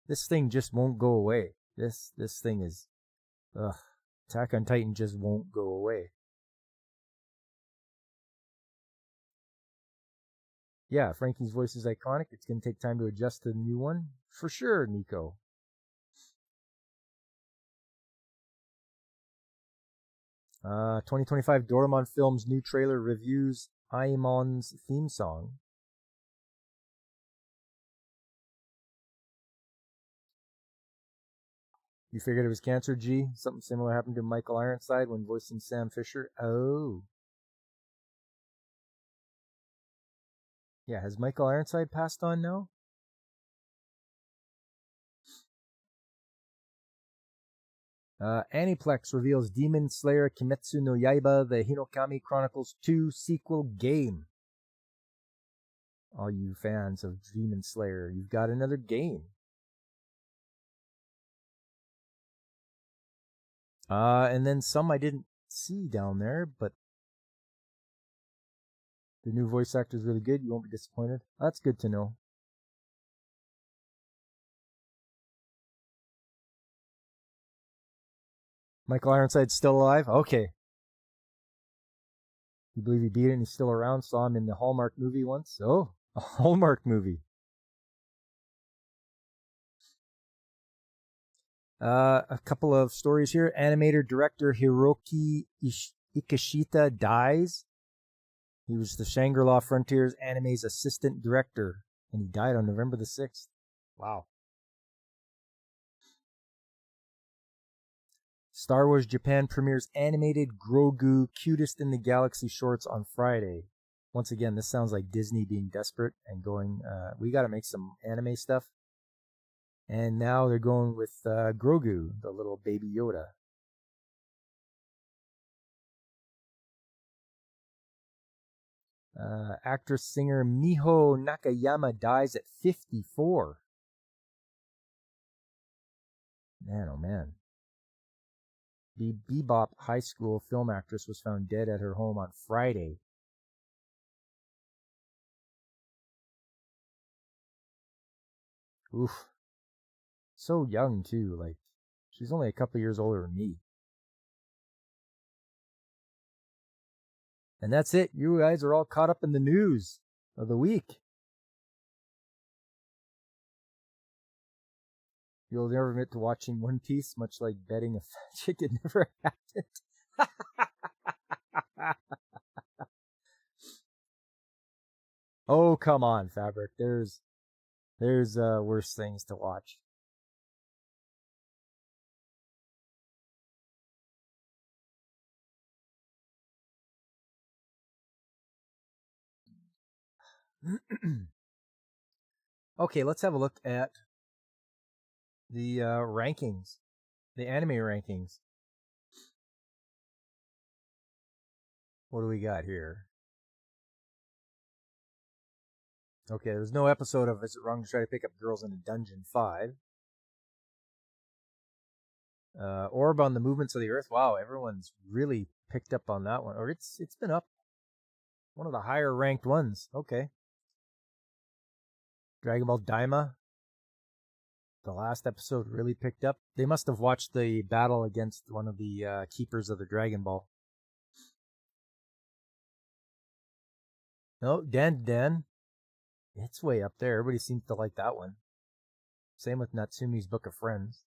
Speaker 1: This thing just won't go away. This thing is... Ugh. Attack on Titan just won't go away. Yeah, Frankie's voice is iconic. It's going to take time to adjust to the new one. For sure, Nico. Uh, 2025 Doraemon Films new trailer reviews Aimon's theme song. You figured it was cancer, G? Something similar happened to Michael Ironside when voicing Sam Fisher? Oh. Yeah, has Michael Ironside passed on now? Aniplex reveals Demon Slayer Kimetsu no Yaiba, the Hinokami Chronicles 2 sequel game. All you fans of Demon Slayer, you've got another game. And then some I didn't see down there, but the new voice actor is really good. You won't be disappointed. That's good to know. Michael Ironside's still alive? Okay. You believe he beat it and he's still around? Saw him in the Hallmark movie once? Oh, a Hallmark movie. A couple of stories here. Animator director Hiroki Ikeshita dies. He was the Shangri-La Frontiers anime's assistant director, and he died on November the 6th. Wow. Star Wars Japan premieres animated Grogu Cutest in the Galaxy shorts on Friday. Once again, this sounds like Disney being desperate and going, we got to make some anime stuff. And now they're going with Grogu, the little baby Yoda. Actress singer Miho Nakayama dies at 54. Man, oh man. The Bebop High School film actress was found dead at her home on Friday. Oof. So young, too. Like, she's only a couple years older than me. And that's it. You guys are all caught up in the news of the week. You'll never admit to watching One Piece, much like betting a fat chicken never happened. Oh, come on, Fabric. There's worse things to watch. Okay, let's have a look at the rankings, the anime rankings. What do we got here? Okay, there's no episode of Is It Wrong to Try to Pick Up Girls in a Dungeon 5. Orb on the Movements of the Earth. Wow, everyone's really picked up on that one. Or it's been up. One of the higher ranked ones. Okay. Dragon Ball Daima. The last episode really picked up. They must have watched the battle against one of the keepers of the Dragon Ball. No, Dan. It's way up there. Everybody seems to like that one. Same with Natsume's Book of Friends.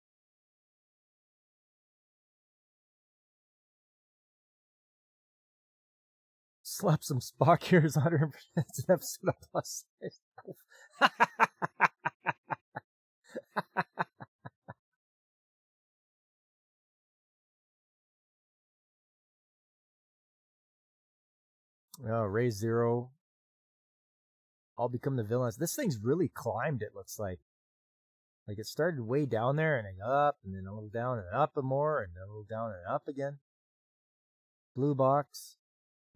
Speaker 1: Slap some Spock ears on her. It's an episode of Plus Size. Ray Zero. I'll become the villains. This thing's really climbed, it looks like. Like it started way down there and then up and then a little down and up and more and then a little down and up again. Blue Box.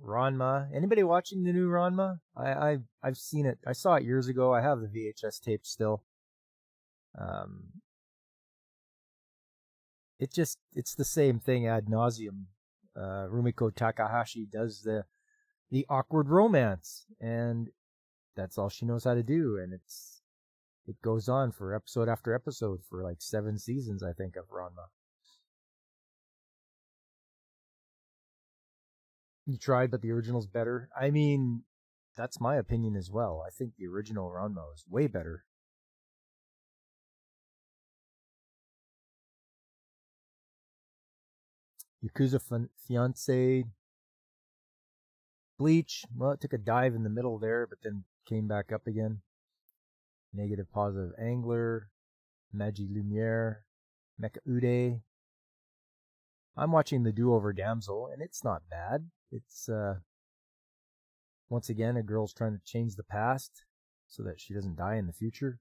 Speaker 1: Ranma. Anybody watching the new Ranma? I've seen it. I saw it years ago. I have the VHS tape still. It's the same thing ad nauseum. Rumiko Takahashi does the the awkward romance, and that's all she knows how to do, and it goes on for episode after episode for like 7 seasons, I think, of Ranma. You tried, but the original's better. I mean, that's my opinion as well. I think the original Ranma is way better. Yakuza Fiance. Bleach, well, it took a dive in the middle there, but then came back up again. Negative Positive Angler, Magi Lumiere, Mecha Ude. I'm watching The Do-Over Damsel, and it's not bad. It's, once again, a girl's trying to change the past so that she doesn't die in the future.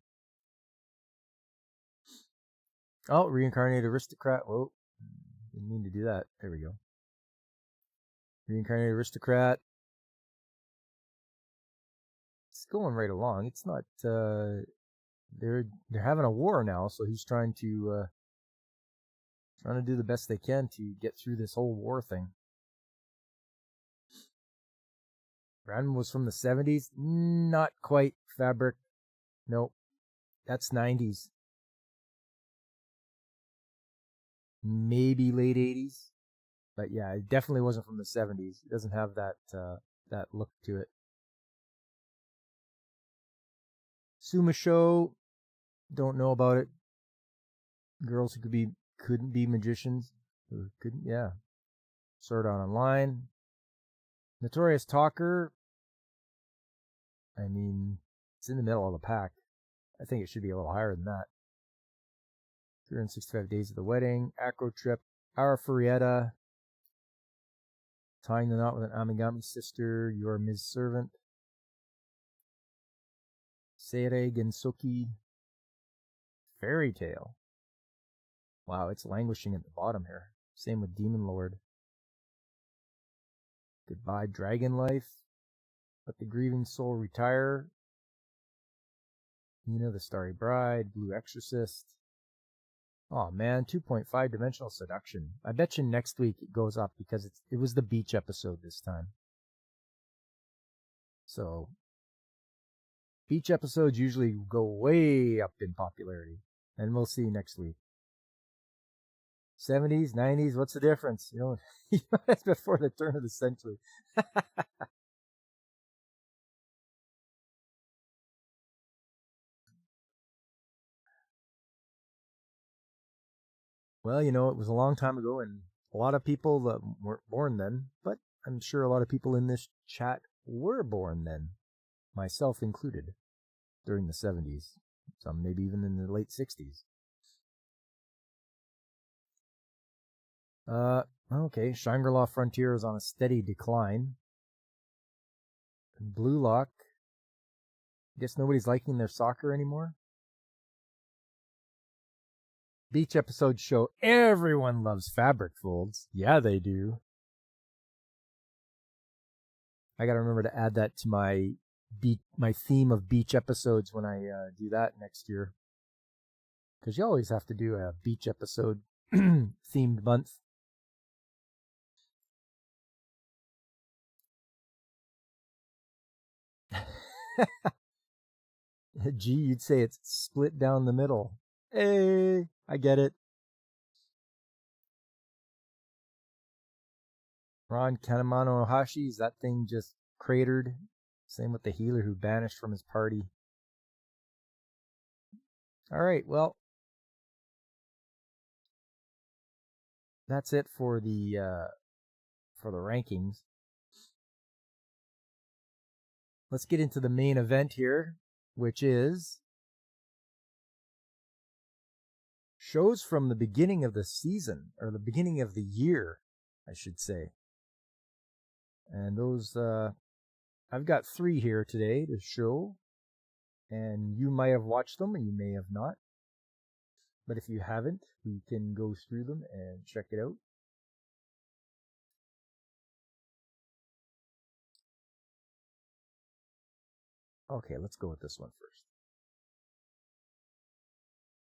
Speaker 1: Oh, Reincarnated Aristocrat. Whoa, didn't mean to do that. There we go. Reincarnated Aristocrat. It's going right along. It's not, they're having a war now, so he's trying to do the best they can to get through this whole war thing. Ranma was from the 70s? Not quite. Fabric. Nope. That's 90s. Maybe late 80s. But yeah, it definitely wasn't from the 70s. It doesn't have that look to it. Sumisho, don't know about it. Girls who couldn't be magicians. Or couldn't, yeah. Sword Art Online. Notorious Talker. I mean, it's in the middle of the pack. I think it should be a little higher than that. 365 Days of the Wedding. Acro Trip. Our Furieta. Tying the Knot with an Amigami Sister. Your Ms. Servant. Seirei Gensoki. Fairy Tale. Wow, it's languishing at the bottom here. Same with Demon Lord. Goodbye Dragon Life. Let the Grieving Soul Retire. Nina the Starry Bride. Blue Exorcist. Oh man, 2.5 Dimensional Seduction. I bet you next week it goes up because it was the beach episode this time. So, beach episodes usually go way up in popularity. And we'll see next week. 70s, 90s, what's the difference? It's before the turn of the century. Well, it was a long time ago, and a lot of people that weren't born then, but I'm sure a lot of people in this chat were born then, myself included, during the 70s, some maybe even in the late 60s. Okay, Shangri-La Frontier is on a steady decline. Blue Lock. Guess nobody's liking their soccer anymore? Beach episodes show everyone loves fabric folds. Yeah, they do. I gotta remember to add that to my theme of beach episodes when I do that next year. Because you always have to do a beach episode themed month. Gee, you'd say it's split down the middle. Hey, I get it. Ron Kanemano Ohashi, is that thing just cratered? Same with the healer who banished from his party. Alright, well, that's it for the rankings. Let's get into the main event here, which is shows from the beginning of the season, or the beginning of the year, I should say. And those, I've got 3 here today to show, and you might have watched them, and you may have not. But if you haven't, we can go through them and check it out. Okay, let's go with this one first.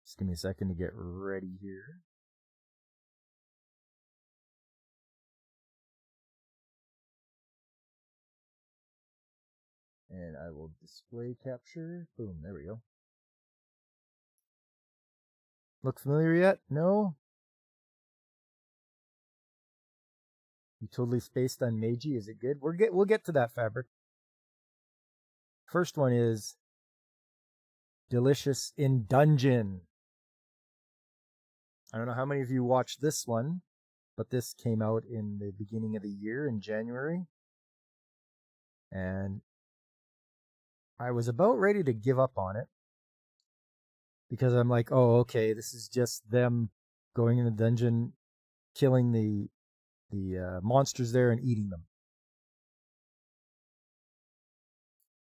Speaker 1: Just give me a second to get ready here. And I will display capture. Boom, there we go. Look familiar yet? No? You totally spaced on Meiji. Is it good? We'll get to that fabric. First one is Delicious in Dungeon. I don't know how many of you watched this one, but this came out in the beginning of the year in January. And I was about ready to give up on it because I'm like, oh, okay, this is just them going in the dungeon, killing the monsters there and eating them.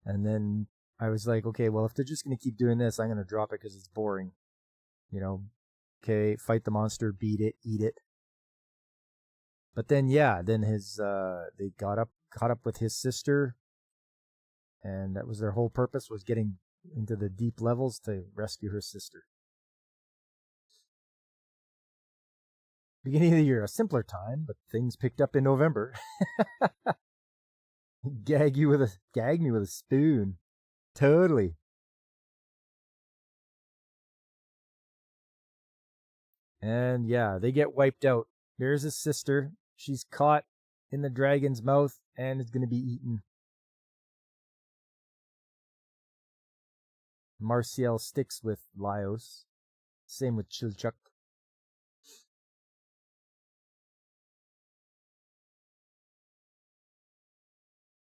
Speaker 1: And then I was like, okay, well, if they're just going to keep doing this, I'm going to drop it because it's boring. You know, okay, fight the monster, beat it, eat it. But then, yeah, then they caught up with his sister, and that was their whole purpose, was getting into the deep levels to rescue her sister. Beginning of the year, a simpler time, but things picked up in November. Gag me with a spoon. Totally. And yeah, they get wiped out. There's his sister. She's caught in the dragon's mouth and is going to be eaten. Marcial sticks with Laios. Same with Chilchuk.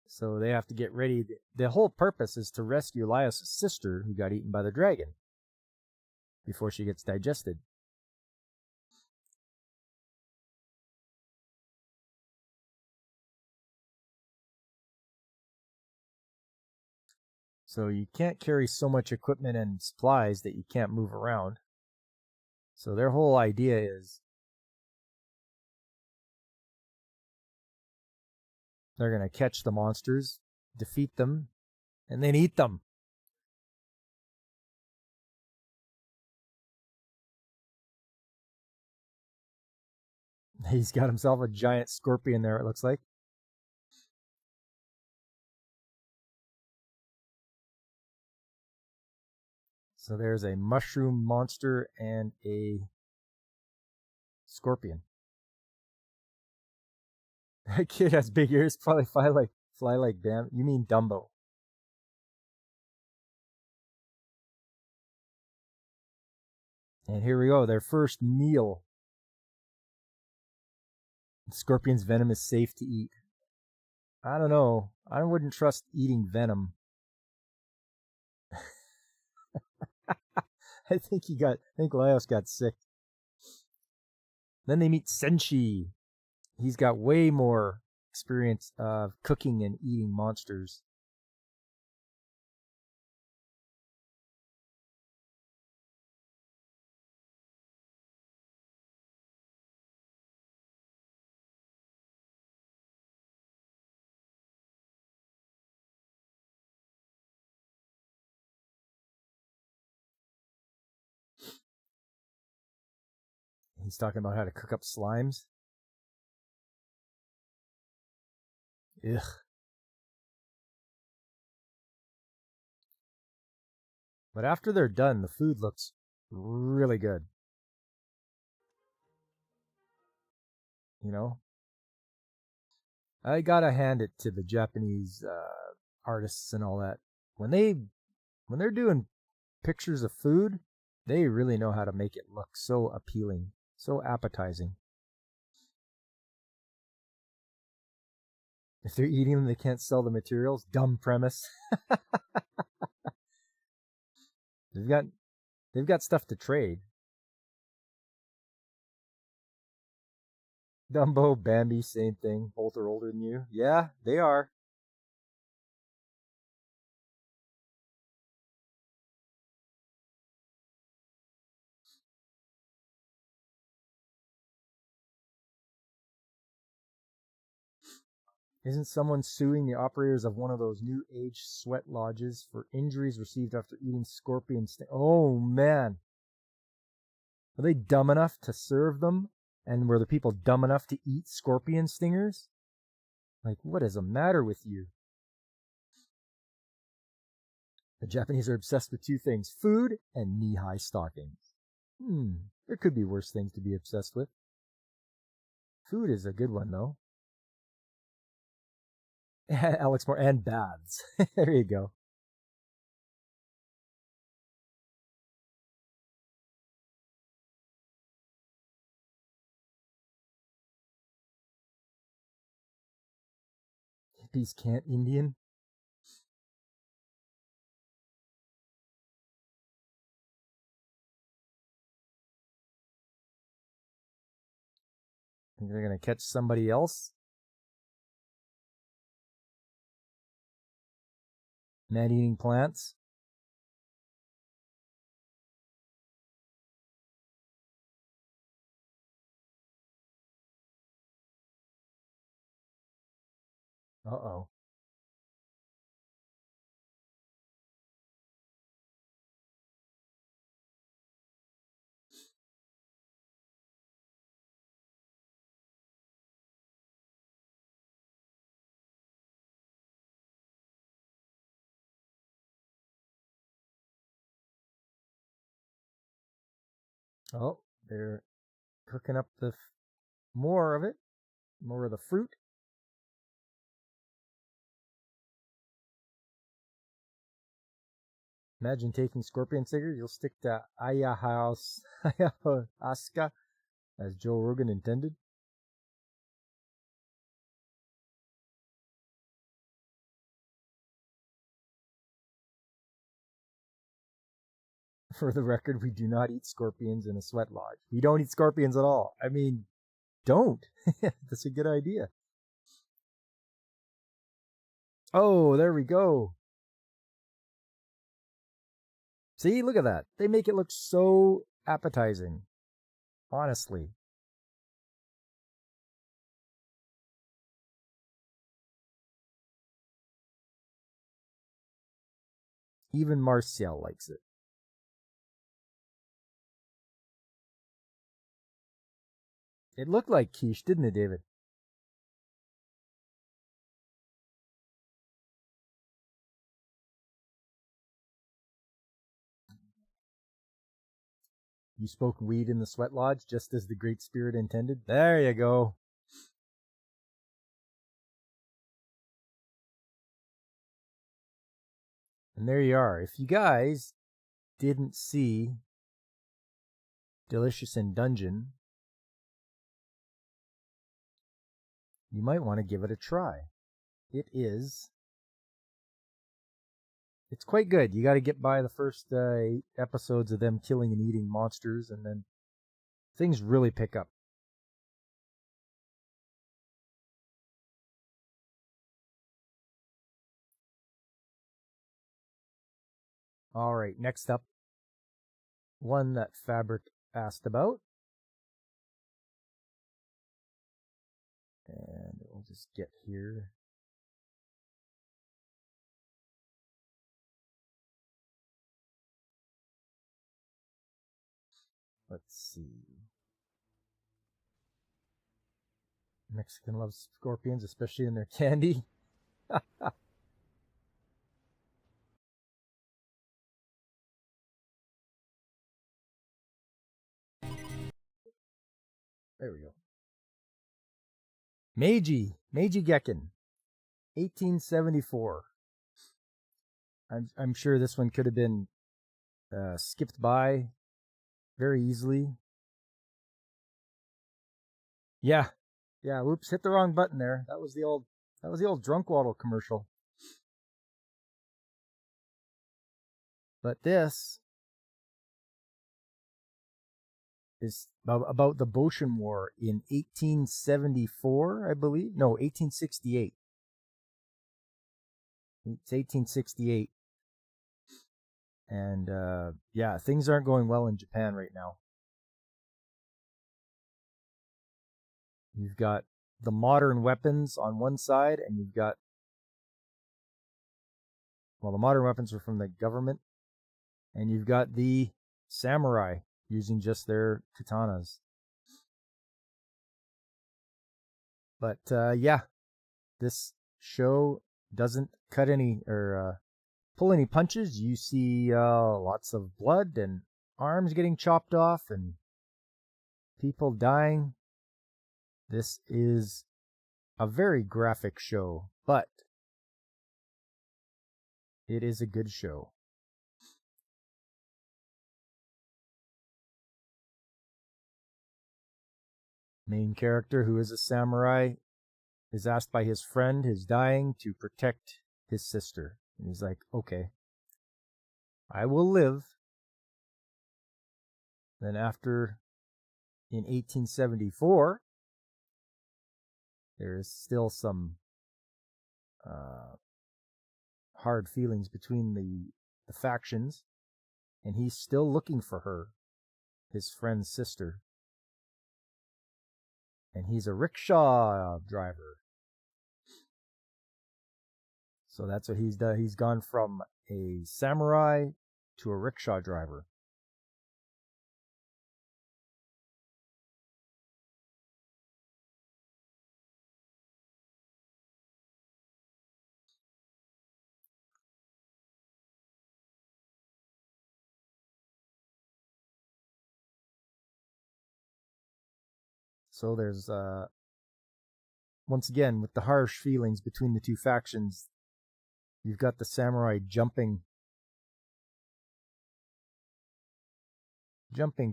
Speaker 1: So they have to get ready. The whole purpose is to rescue Laios' sister, who got eaten by the dragon, before she gets digested. So you can't carry so much equipment and supplies that you can't move around. So their whole idea is they're going to catch the monsters, defeat them, and then eat them. He's got himself a giant scorpion there, it looks like. So there's a mushroom monster and a scorpion. That kid has big ears, probably fly like Bam. You mean Dumbo. And here we go, their first meal. Scorpion's venom is safe to eat. I don't know. I wouldn't trust eating venom. I think Laios got sick. Then they meet Senshi. He's got way more experience of cooking and eating monsters. He's talking about how to cook up slimes. Ugh. But after they're done, the food looks really good. You know? I gotta hand it to the Japanese artists and all that. When they're doing pictures of food, they really know how to make it look so appealing, so appetizing. If they're eating them, they can't sell the materials. Dumb premise. They've got stuff to trade. Dumbo, Bambi, same thing. Both are older than you. Yeah, they are. Isn't someone suing the operators of one of those new age sweat lodges for injuries received after eating scorpion sting? Oh, man. Are they dumb enough to serve them? And were the people dumb enough to eat scorpion stingers? Like, what is the matter with you? The Japanese are obsessed with two things: food and knee-high stockings. There could be worse things to be obsessed with. Food is a good one, though. Alex Moore, and baths. There you go. Hippies can't Indian. Think they're gonna catch somebody else? Man-eating plants? Uh-oh. Oh, they're cooking up the more of it, more of the fruit. Imagine taking scorpion stickers. You'll stick to ayahuasca, as Joe Rogan intended. For the record, we do not eat scorpions in a sweat lodge. We don't eat scorpions at all. I mean, don't. That's a good idea. Oh, there we go. See, look at that. They make it look so appetizing. Honestly. Even Martial likes it. It looked like quiche, didn't it, David? You spoke weed in the sweat lodge just as the Great Spirit intended. There you go. And there you are. If you guys didn't see Delicious in Dungeon, you might want to give it a try. It's quite good. You got to get by the first 8 episodes of them killing and eating monsters, and then things really pick up. All right, next up, one that Fabric asked about. And we'll just get here. Let's see. Mexican loves scorpions, especially in their candy. There we go. Meiji Gekken, 1874. I'm sure this one could have been skipped by very easily. Yeah. Oops, hit the wrong button there. That was the old Drunk Waddle commercial. But this is about the Boshin War in 1874, I believe. No, 1868. It's 1868. And yeah, things aren't going well in Japan right now. You've got the modern weapons on one side, and you've got, well, the modern weapons are from the government, and you've got the samurai using just their katanas. But yeah, this show doesn't cut any or pull any punches, you see lots of blood and arms getting chopped off and people dying. This is a very graphic show, but it is a good show. Main character, who is a samurai, is asked by his friend, who's dying, to protect his sister. And he's like, okay, I will live. Then after, in 1874, there is still some hard feelings between the factions, and he's still looking for her, his friend's sister. And he's a rickshaw driver. So that's what he's done. He's gone from a samurai to a rickshaw driver. So there's, once again, with the harsh feelings between the two factions, you've got the samurai jumping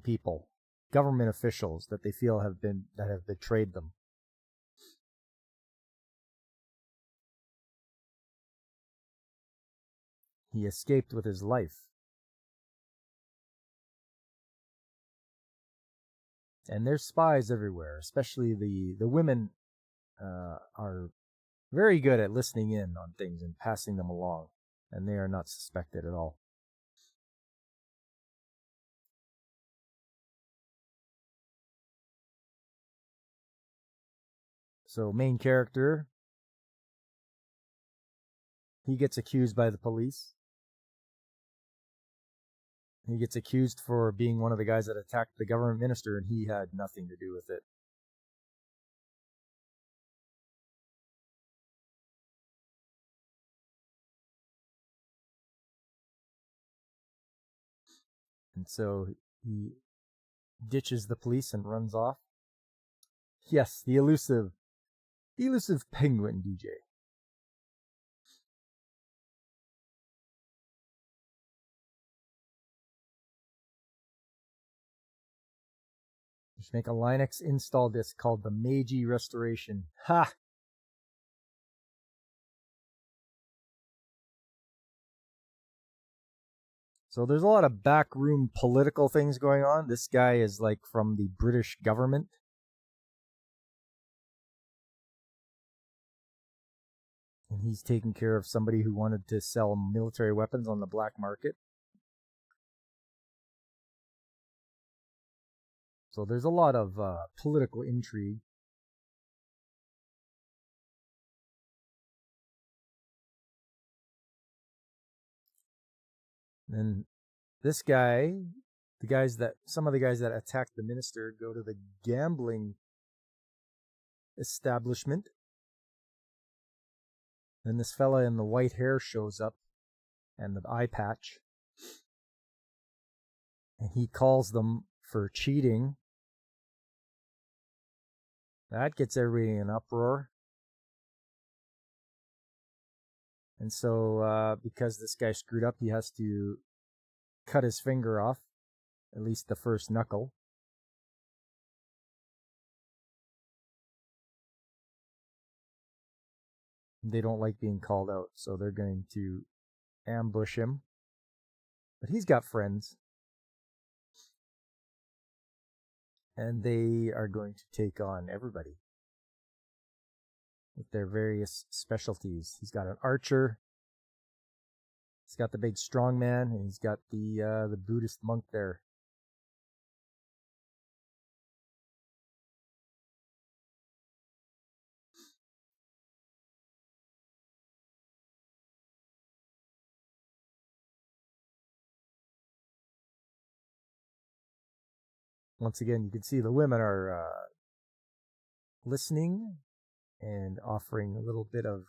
Speaker 1: people, government officials that they feel have betrayed them. He escaped with his life. And there's spies everywhere, especially the women are very good at listening in on things and passing them along, and they are not suspected at all. So main character, he gets accused by the police. He gets accused for being one of the guys that attacked the government minister, and he had nothing to do with it. And so he ditches the police and runs off. Yes, the elusive penguin DJ. You should make a Linux install disk called the Meiji Restoration. Ha! So there's a lot of backroom political things going on. This guy is like from the British government. And he's taking care of somebody who wanted to sell military weapons on the black market. So there's a lot of political intrigue. And this guy, some of the guys that attacked the minister go to the gambling establishment. Then this fella in the white hair shows up and the eye patch. And he calls them for cheating. That gets everybody in uproar. And so, because this guy screwed up, he has to cut his finger off, at least the first knuckle. They don't like being called out, so they're going to ambush him. But he's got friends. And they are going to take on everybody with their various specialties. He's got an archer. He's got the big strong man, and he's got the Buddhist monk there. Once again, you can see the women are listening and offering a little bit of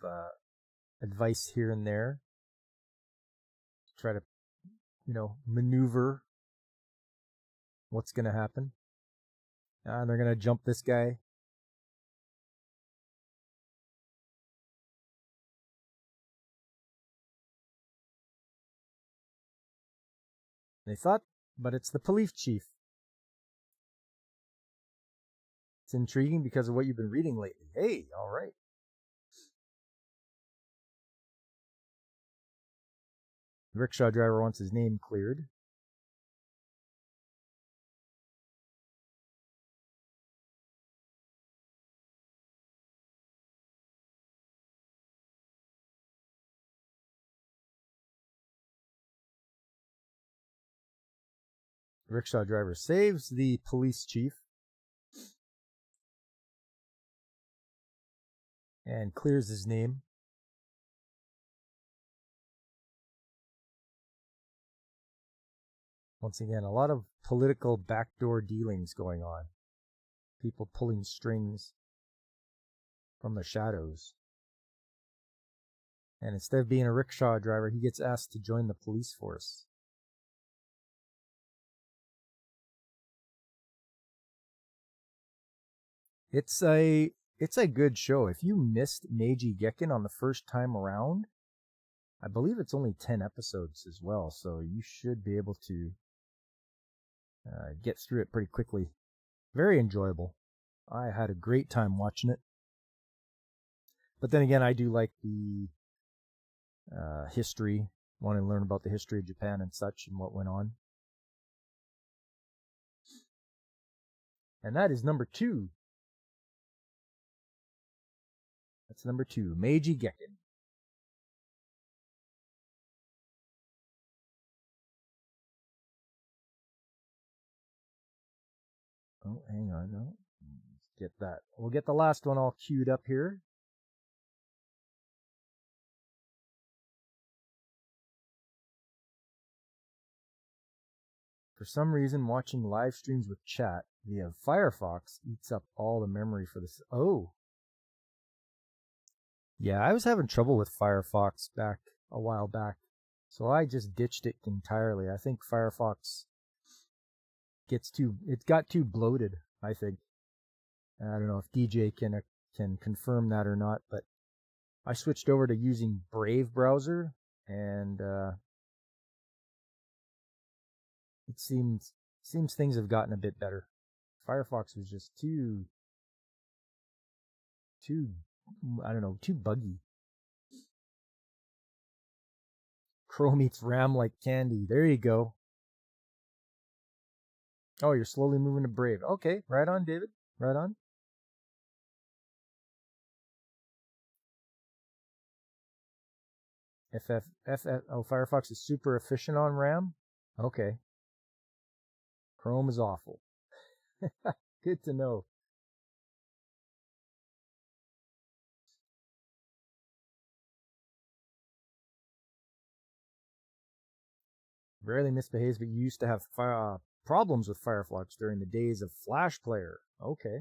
Speaker 1: advice here and there. try to, maneuver what's going to happen. And they're going to jump this guy. They thought, but it's the police chief. It's intriguing because of what you've been reading lately. Hey, all right. The rickshaw driver wants his name cleared. The rickshaw driver saves the police chief and clears his name. Once again, a lot of political backdoor dealings going on. People pulling strings from the shadows. And instead of being a rickshaw driver, he gets asked to join the police force. It's a good show. If you missed Meiji Gekken on the first time around, I believe it's only 10 episodes as well, so you should be able to get through it pretty quickly. Very enjoyable. I had a great time watching it. But then again, I do like the history, want to learn about the history of Japan and such and what went on. And that is number 2. That's number 2, Meiji Gekken. Oh, hang on, no. Let's get that. We'll get the last one all queued up here. For some reason, watching live streams with chat via Firefox eats up all the memory for this. Oh. Yeah, I was having trouble with Firefox back a while back, so I just ditched it entirely. I think Firefox it got too bloated, I think. I don't know if DJ can confirm that or not, but I switched over to using Brave browser, and it seems things have gotten a bit better. Firefox was just too too buggy. Chrome eats RAM like candy. There you go. Oh, you're slowly moving to Brave. Okay, right on, David. Right on. Firefox is super efficient on RAM? Okay. Chrome is awful. Good to know. Rarely misbehaves, but you used to have problems with Firefox during the days of Flash Player. Okay.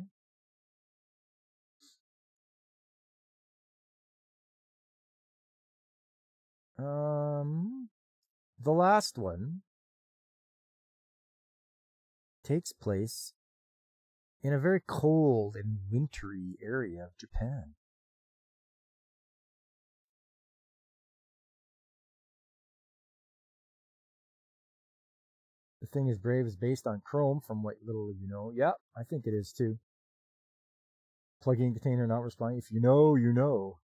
Speaker 1: The last one takes place in a very cold and wintry area of Japan. The thing is, Brave is based on Chrome, from what little you know. Yeah, I think it is too. Plugin container not responding. If you know, you know.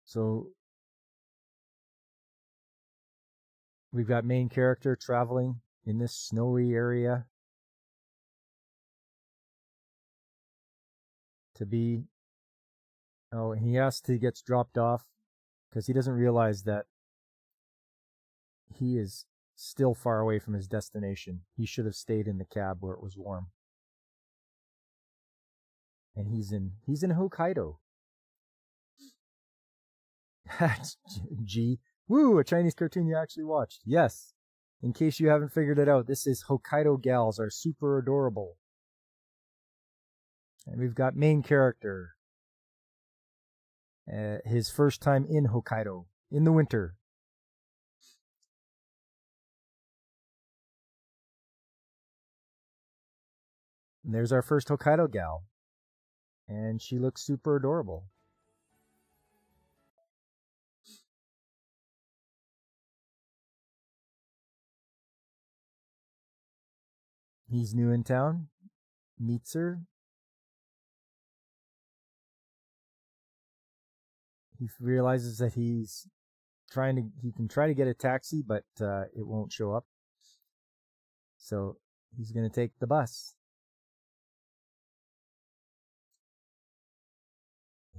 Speaker 1: So we've got main character traveling in this snowy area to be. Oh, he gets dropped off because he doesn't realize that he is still far away from his destination. He should have stayed in the cab where it was warm. And he's in Hokkaido. G. Woo, a Chinese cartoon you actually watched. Yes. In case you haven't figured it out, this is Hokkaido Gals Are Super Adorable. And we've got main character His first time in Hokkaido in the winter. And there's our first Hokkaido gal. And she looks super adorable. He's new in town, meets her. He realizes that he can try to get a taxi, but it won't show up. So he's going to take the bus.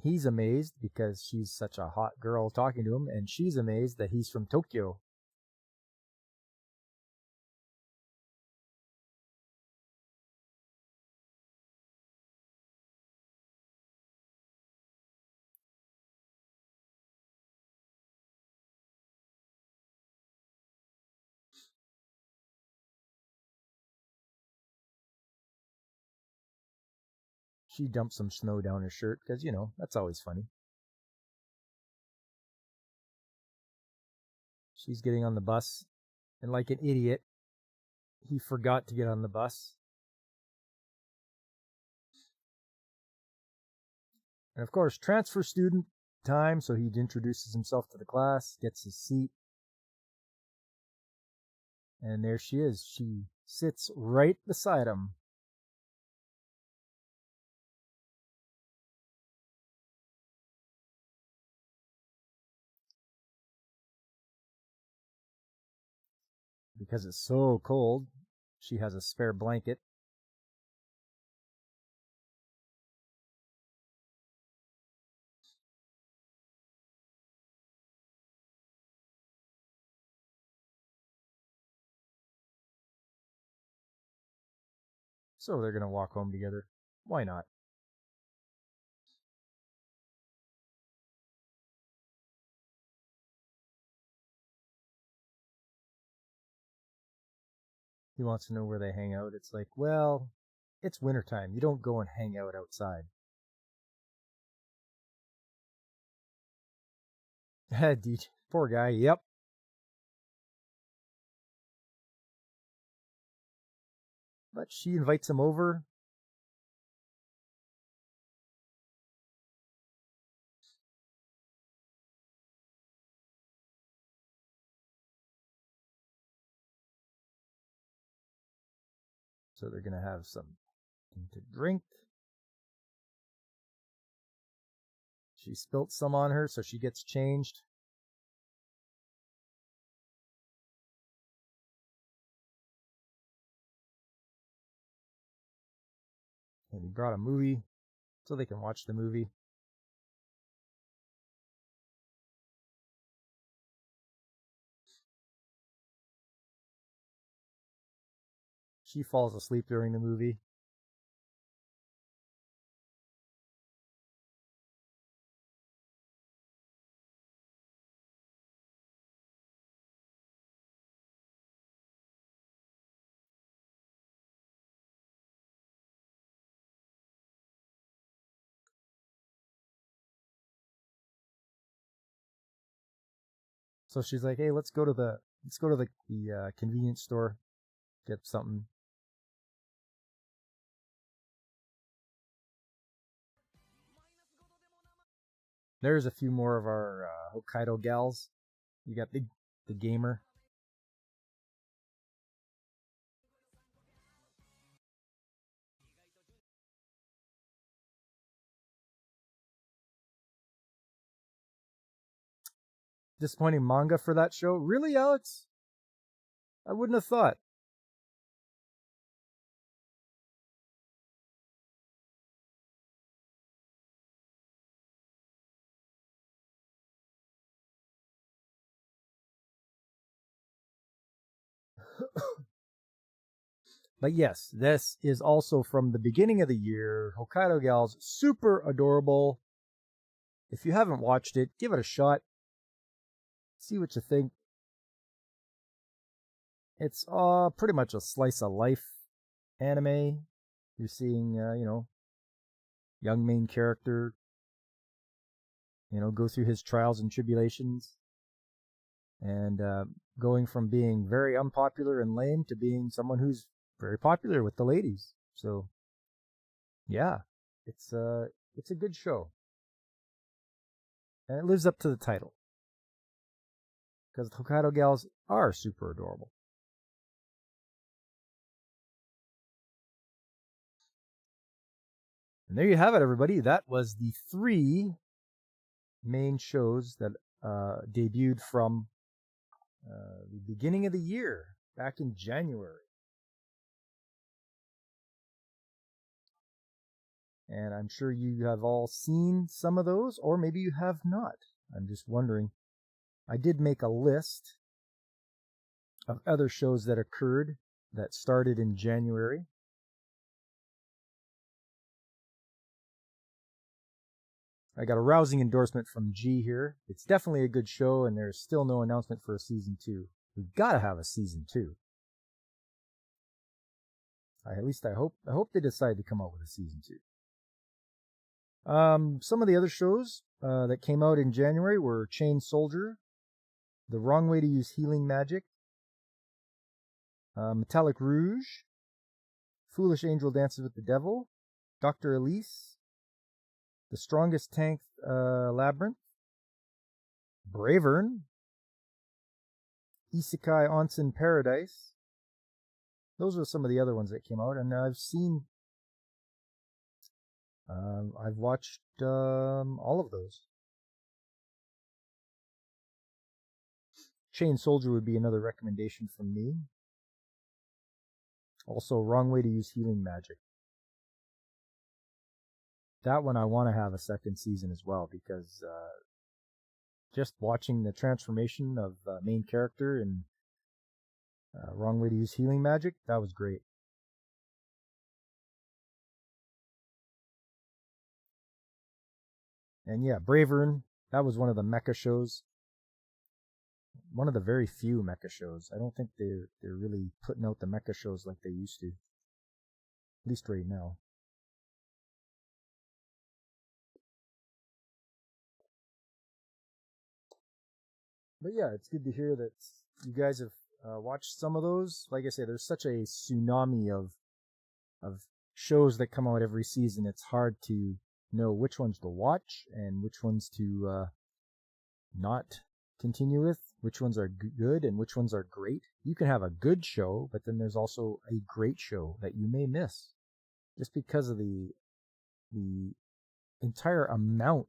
Speaker 1: He's amazed because she's such a hot girl talking to him, and she's amazed that he's from Tokyo. She dumps some snow down her shirt because, that's always funny. She's getting on the bus, and like an idiot, he forgot to get on the bus. And of course, transfer student time, so he introduces himself to the class, gets his seat. And there she is. She sits right beside him. Because it's so cold, she has a spare blanket. So they're going to walk home together. Why not? He wants to know where they hang out. It's like, well, it's wintertime. You don't go and hang out outside. DJ, poor guy. Yep. But she invites him over. So they're going to have something to drink. She spilt some on her, so she gets changed. And he brought a movie so they can watch the movie. She falls asleep during the movie. So she's like, "Hey, let's go to the convenience store, get something." There's a few more of our Hokkaido gals. You got the gamer. Disappointing manga for that show. Really, Alex? I wouldn't have thought. But yes, this is also from the beginning of the year. Hokkaido Gals, super adorable. If you haven't watched it, give it a shot. See what you think. It's pretty much a slice of life anime. You're seeing, young main character go through his trials and tribulations, and going from being very unpopular and lame to being someone who's very popular with the ladies. So, yeah, it's a good show, and it lives up to the title because the Hokkaido gals are super adorable. And there you have it, everybody. That was the 3 main shows that debuted from the beginning of the year, back in January. And I'm sure you have all seen some of those, or maybe you have not. I'm just wondering. I did make a list of other shows that occurred that started in January. I got a rousing endorsement from G here. It's definitely a good show, and there's still no announcement for a season 2. We've got to have a season 2. At least I hope they decide to come out with a season 2. Some of the other shows that came out in January were Chain Soldier, The Wrong Way to Use Healing Magic, Metallic Rouge, Foolish Angel Dances with the Devil, Dr. Elise, The Strongest Tank Labyrinth, Bravern, Isekai Onsen Paradise. Those are some of the other ones that came out, and I've watched all of those. Chain Soldier would be another recommendation from me. Also, Wrong Way to Use Healing Magic. That one I want to have a second season as well, because just watching the transformation of main character in Wrong Way to Use Healing Magic, that was great. And yeah, Bravern, that was one of the mecha shows. One of the very few mecha shows. I don't think they're really putting out the mecha shows like they used to. At least right now. But yeah, it's good to hear that you guys have watched some of those. Like I say, there's such a tsunami of shows that come out every season. It's hard to know which ones to watch and which ones to not continue with, which ones are good and which ones are great. You can have a good show, but then there's also a great show that you may miss just because of the entire amount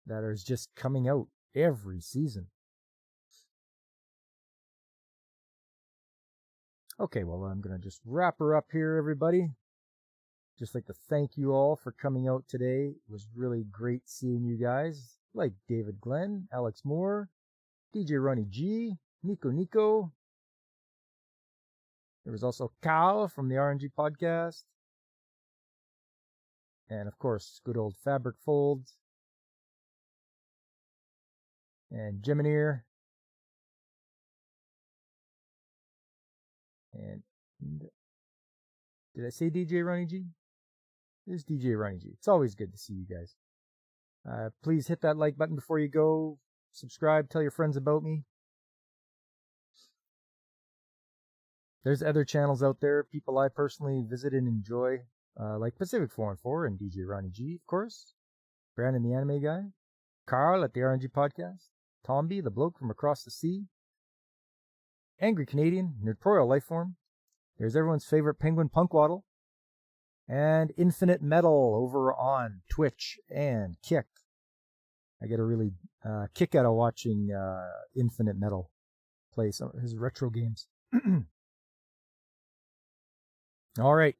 Speaker 1: that is just coming out every season. Okay, well, I'm going to just wrap her up here, everybody. Just like to thank you all for coming out today. It was really great seeing you guys, like David Glenn, Alex Moore, DJ Ronnie G, Nico. There was also Kyle from the RNG podcast. And of course, good old Fabric Folds. And Jimineer. And did I say DJ Ronnie G? This is DJ Ronnie G. It's always good to see you guys. Please hit that like button before you go. Subscribe. Tell your friends about me. There's other channels out there, people I personally visit and enjoy, like Pacific 4 and 4 and DJ Ronnie G, of course. Brandon the Anime Guy. Carl at the RNG Podcast. Tomby, the bloke from across the sea. Angry Canadian, Nerdtorial Lifeform. There's everyone's favorite penguin Punkwaddle. And Infinite Metal over on Twitch and Kick. I get a really kick out of watching Infinite Metal play some of his retro games. All right.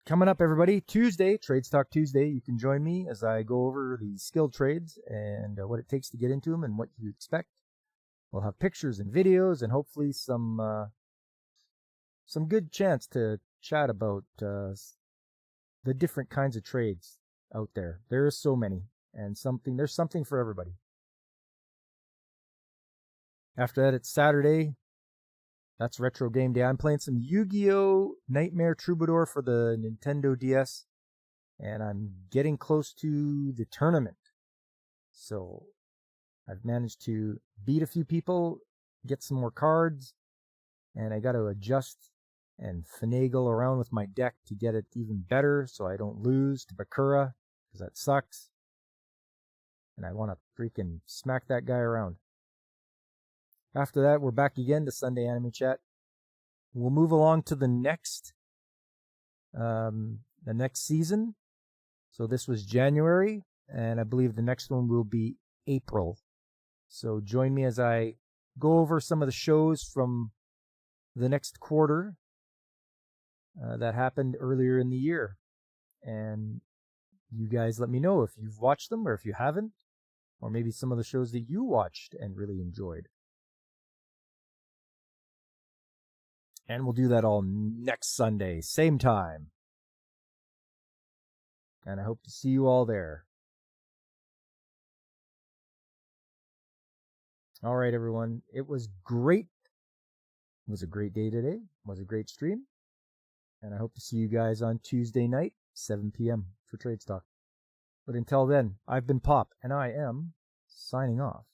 Speaker 1: Coming up, everybody, Tuesday, Trades Talk Tuesday. You can join me as I go over the skilled trades and what it takes to get into them and what you expect. We'll have pictures and videos and hopefully some good chance to chat about the different kinds of trades out there. There are so many, and there's something for everybody. After that, it's Saturday. That's Retro Game Day. I'm playing some Yu-Gi-Oh! Nightmare Troubadour for the Nintendo DS, and I'm getting close to the tournament. So I've managed to beat a few people, get some more cards, and I got to adjust and finagle around with my deck to get it even better so I don't lose to Bakura, because that sucks. And I want to freaking smack that guy around. After that, we're back again to Sunday Anime Chat. We'll move along to the next season. So this was January, and I believe the next one will be April. So join me as I go over some of the shows from the next quarter that happened earlier in the year. And you guys let me know if you've watched them or if you haven't, or maybe some of the shows that you watched and really enjoyed. And we'll do that all next Sunday, same time. And I hope to see you all there. All right, everyone. It was great. It was a great day today. It was a great stream. And I hope to see you guys on Tuesday night, 7 p.m. for Trade Stock. But until then, I've been Pop, and I am signing off.